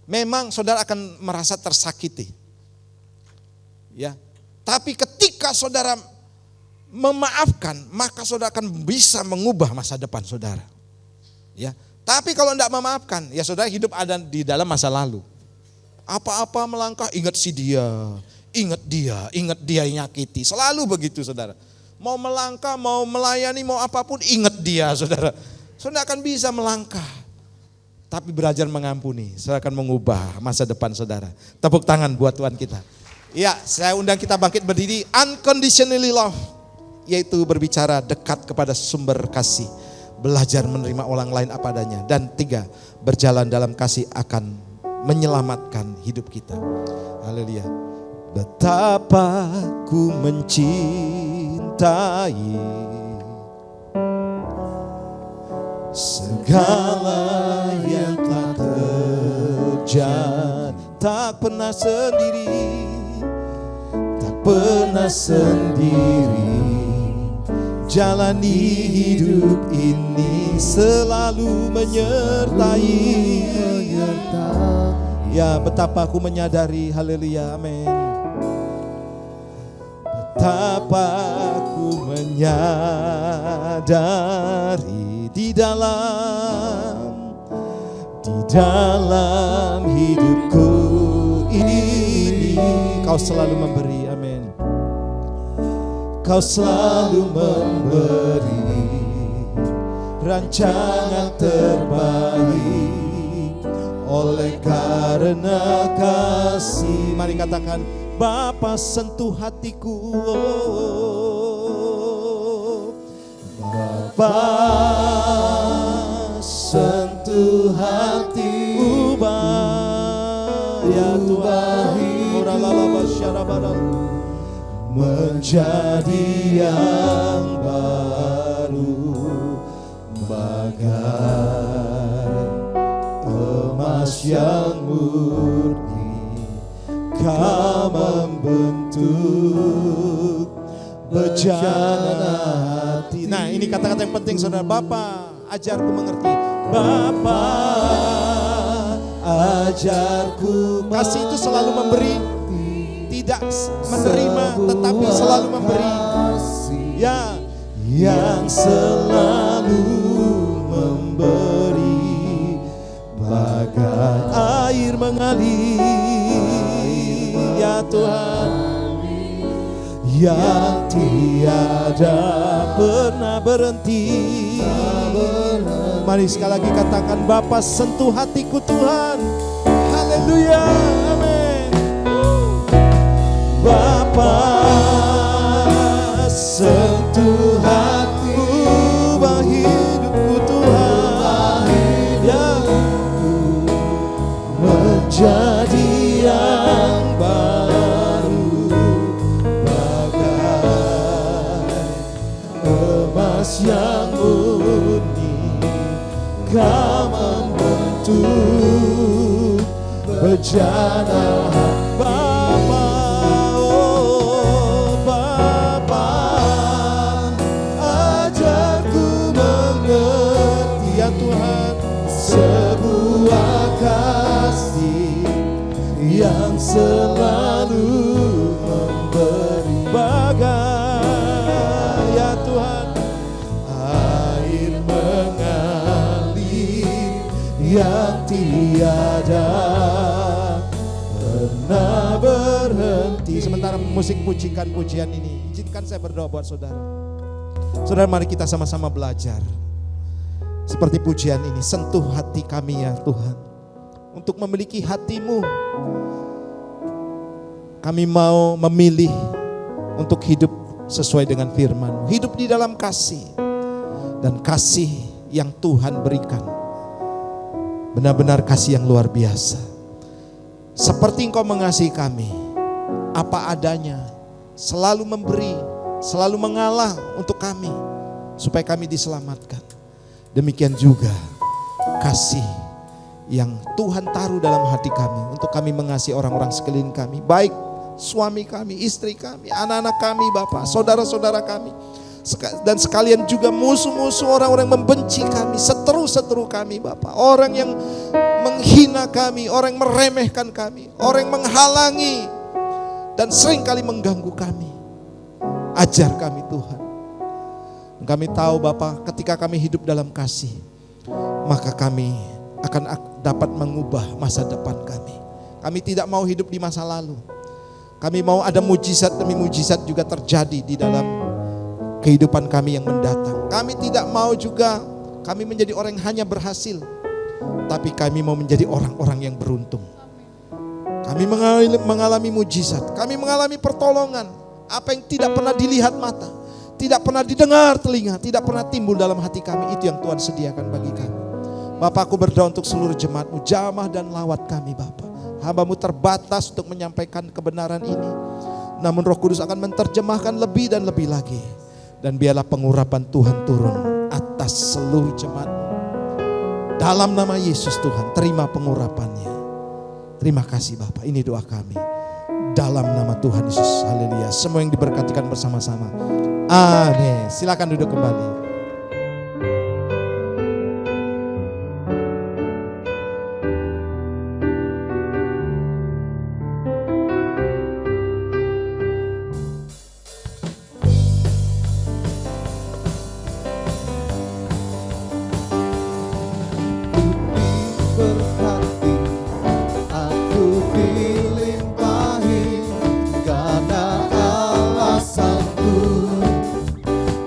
memang saudara akan merasa tersakiti. Ya. Tapi ketika saudara memaafkan, maka saudara akan bisa mengubah masa depan saudara. Ya. Tapi kalau tidak memaafkan, ya saudara hidup ada di dalam masa lalu. Apa-apa melangkah, ingat si dia, ingat dia yang nyakiti. Selalu begitu saudara. Mau melangkah, mau melayani, mau apapun, ingat dia saudara. Saudara akan bisa melangkah. Tapi belajar mengampuni, saudara akan mengubah masa depan saudara. Tepuk tangan buat Tuhan kita. Ya, saya undang kita bangkit berdiri. Unconditionally love, yaitu berbicara dekat kepada sumber kasih. Belajar menerima orang lain apa adanya. Dan 3, berjalan dalam kasih akan menyelamatkan hidup kita. Haleluya. Betapa ku mencintai segala yang telah terjadi. Tak pernah sendiri, tak pernah sendiri. Jalani hidup ini selalu menyertai. Ya, betapa aku menyadari, haleluya, amin. Betapa aku menyadari di dalam hidupku ini Kau selalu memberi, amin. Kau selalu memberi rancangan terbaik oleh karena kasih. Mari katakan, Bapa sentuh hatiku, oh, Bapa sentuh hatiku, ya Tuhan, menjadi yang baru bagai emas yang murni. Kau membentuk bejana hati. Nah, ini kata-kata yang penting saudara. Bapa, ajarku mengerti. Bapa, ajarku mengerti. Kasih itu selalu memberi, tidak menerima, tetapi selalu memberi. Ya, yang selalu memberi bagai air mengalir, ya Tuhan, yang tiada pernah berhenti. Mari sekali lagi katakan, Bapa sentuh hatiku Tuhan. Haleluya, amin. Bapa sentuh hatiku, hidupku Tuhan, yang menjadi yang baru bagai emas yang murni. Kau membentuk bejana Bapa. Oh Bapa, ajarku mengerti ya Tuhan sebuah kasih yang selalu memberi bagai ya Tuhan air mengalir yang tiada pernah berhenti. Sementara musik pujikan pujian ini, izinkan saya berdoa buat saudara. Saudara, mari kita sama-sama belajar seperti pujian ini. Sentuh hati kami ya Tuhan, untuk memiliki hatimu. Kami mau memilih untuk hidup sesuai dengan firman, hidup di dalam kasih. Dan kasih yang Tuhan berikan benar-benar kasih yang luar biasa. Seperti Engkau mengasihi kami, apa adanya, selalu memberi, selalu mengalah untuk kami, supaya kami diselamatkan. Demikian juga kasih yang Tuhan taruh dalam hati kami, untuk kami mengasihi orang-orang sekeliling kami, baik suami kami, istri kami, anak-anak kami, Bapak, saudara-saudara kami, dan sekalian juga musuh-musuh, orang-orang yang membenci kami, seteru-seteru kami, Bapak, orang yang menghina kami, orang yang meremehkan kami, orang yang menghalangi dan seringkali mengganggu kami. Ajar kami Tuhan. Kami tahu Bapak, ketika kami hidup dalam kasih, maka kami akan dapat mengubah masa depan kami. Kami tidak mau hidup di masa lalu. Kami mau ada mujizat demi mujizat juga terjadi di dalam kehidupan kami yang mendatang. Kami tidak mau juga kami menjadi orang yang hanya berhasil, tapi kami mau menjadi orang-orang yang beruntung. Kami mengalami mujizat, kami mengalami pertolongan. Apa yang tidak pernah dilihat mata, tidak pernah didengar telinga, tidak pernah timbul dalam hati kami, itu yang Tuhan sediakan bagi kami. Bapa, aku berdoa untuk seluruh jemaat-Mu, jamah dan lawat kami Bapa. Hamba-Mu terbatas untuk menyampaikan kebenaran ini, namun Roh Kudus akan menerjemahkan lebih dan lebih lagi. Dan biarlah pengurapan Tuhan turun atas seluruh jemaat-Mu. Dalam nama Yesus Tuhan, terima pengurapannya. Terima kasih Bapak, ini doa kami. Dalam nama Tuhan Yesus, haleluya. Semua yang diberkatikan bersama-sama. Amin. Silakan duduk kembali. Berkati, aku dilimpahi karena alasanku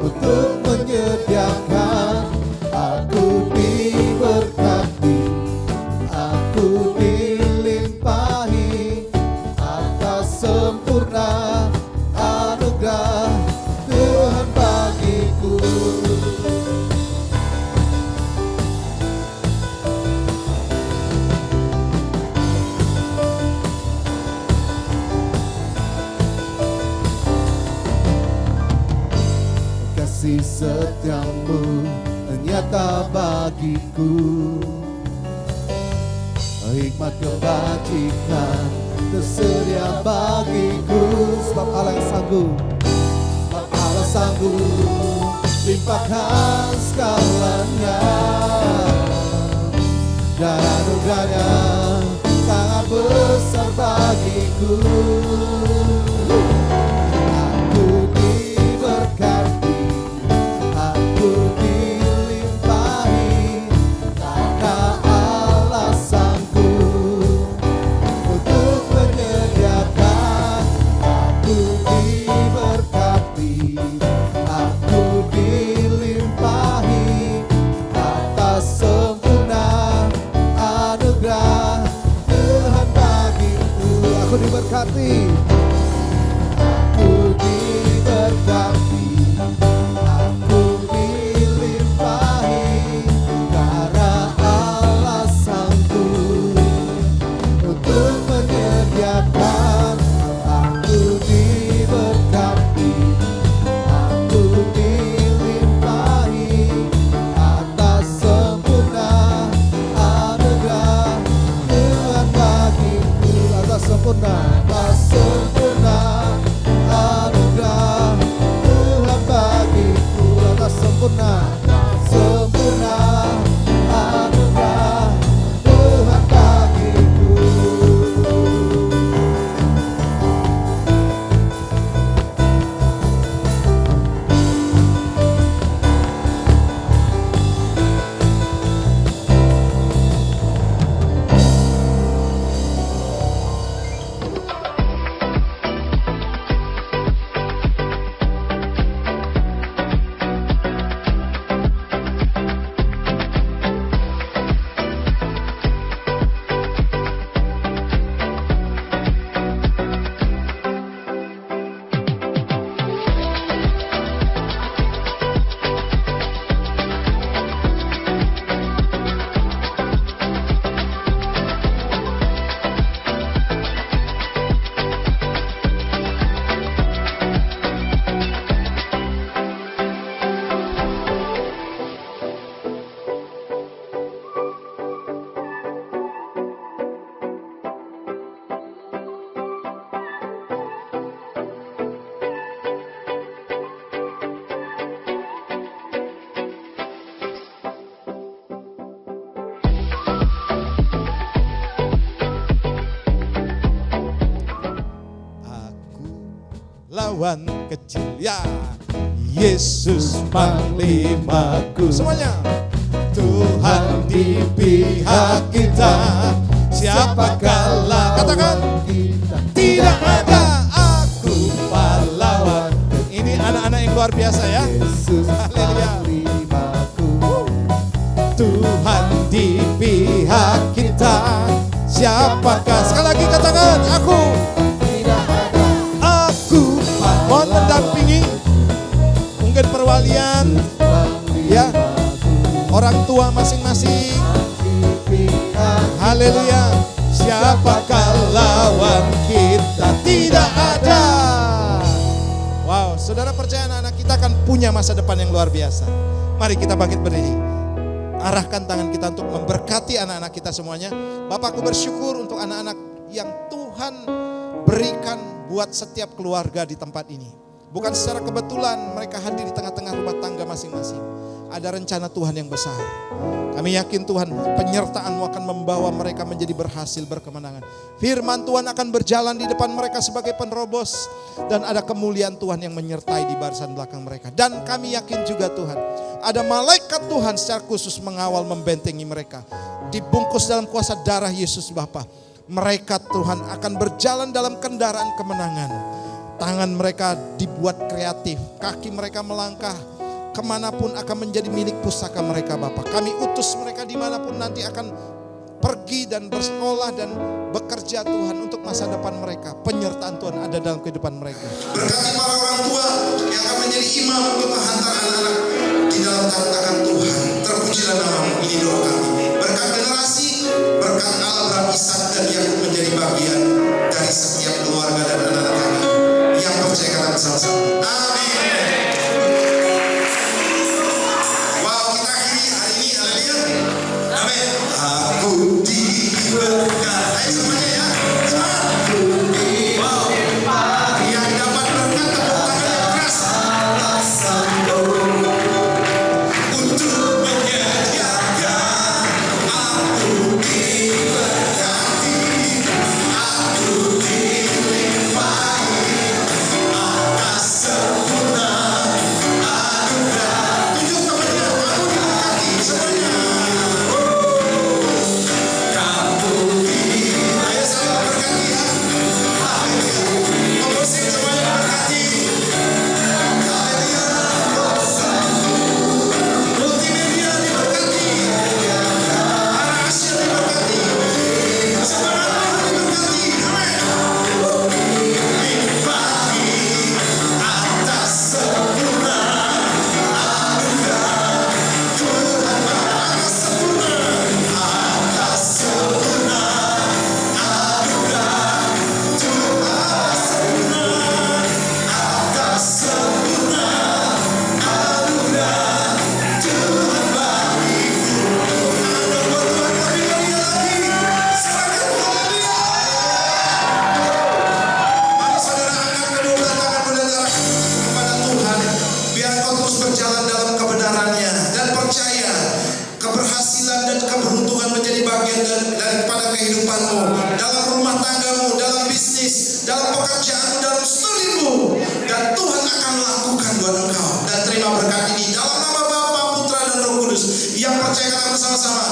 untuk menyediakan. Aku diberkati, aku dilimpahi atas sempurna anugerah Tuhan bagiku. Kasih setiamu nyata bagiku, hikmat kebajikan tersedia bagiku. Sebab Allah yang sanggup, sebab Allah sanggup limpahkan segalanya, dan anugerahnya sangat besar bagiku. Aku diberkati, aku dilimpahi karena alasanku untuk menyediakan. Aku diberkati, aku dilimpahi atas sempurna anugerah Tuhan bagiku. Aku diberkati, aku diberkati, aku dilimpahi karena alasanku untuk menyediakan. Aku diberkati, aku dilimpahi atas sempurna anugerah Tuhan bagiku. Atas sempurna anugerah Tuhan bagiku. Atas sempurna anugerah Tuhan bagiku. Lawan kecil ya, Yesus panglimaku. Semuanya, Tuhan di pihak kita, siapakah lawan di pihak kita. Siapakah? Sekali lagi katakan, aku tidak ada. Aku mohon mendampingi. Mungkin perwalian, ya, orang tua masing-masing. Haleluya. Siapakah lawan kita? Tidak ada. Wow, saudara percaya anak-anak kita akan punya masa depan yang luar biasa. Mari kita bangkit berdiri. Arahkan tangan kita untuk memberkati anak-anak kita semuanya. Bapak, aku bersyukur untuk anak-anak yang Tuhan berikan buat setiap keluarga di tempat ini. Bukan secara kebetulan mereka hadir di tengah-tengah rumah tangga masing-masing. Ada rencana Tuhan yang besar. Kami yakin Tuhan penyertaan-Mu akan membawa mereka menjadi berhasil, berkemenangan. Firman Tuhan akan berjalan di depan mereka sebagai penerobos. Dan ada kemuliaan Tuhan yang menyertai di barisan belakang mereka. Dan kami yakin juga Tuhan, ada malaikat Tuhan secara khusus mengawal, membentengi mereka. Dibungkus dalam kuasa darah Yesus Bapa. Mereka Tuhan akan berjalan dalam kendaraan kemenangan. Tangan mereka dibuat kreatif, kaki mereka melangkah kemanapun akan menjadi milik pusaka mereka Bapak. Kami utus mereka dimanapun nanti akan pergi dan bersekolah dan bekerja Tuhan untuk masa depan mereka. Penyertaan Tuhan ada dalam kehidupan mereka. Berkati para orang tua yang akan menjadi imam untuk menghantar anak-anak di dalam tangan Tuhan. Terpujilah nama-Mu, ini doa kami. Berkat generasi, berkat Abraham, Ishak dan Yakub menjadi bagian dari setiap keluarga dan anak-anak kami yang percaya kata bersama-sama. Amin. Wow, kita akhiri hari ini, haleluya. Amin. Aku diberkati. Ayo semuanya ya. Semangat. Wow. Yang dapat berkat tepuk tangan yang keras. Untuk menyediakan. Aku diberkati. Aku dilimpahi atas sempurna anugerah. Tunjuk temannya, aku diberkati semuanya. Kamu ayo saling berkati ya. Haleluya. Pemusik semuanya berkati. Haleluya. Multimedia diberkati. Arah Asia diberkati. Semangat diberkati. Amin. Limpahi atas sempurna anugerah Tuhan atas sempurna atas sempurna anugerah Tuhan sempurna atas sempurna anugerah Tuhan bagiku. Tangan buat Tuhan kami beri lagi. Serahkan haleluya. Mari saudara angkat kedua belah tangan saudara kepada Tuhan. Biar kau terus berjalan dalam kebenarannya dan percaya keberhasilan dan keberuntungan menjadi bagian daripada kehidupanmu, dalam rumah tanggamu, dalam bisnis, dalam pekerjaanmu, dalam studimu, dan Tuhan akan lakukan buat engkau. Dan terima berkat ini dalam nama Bapa, Putra dan Roh Kudus yang percaya kata bersama-sama.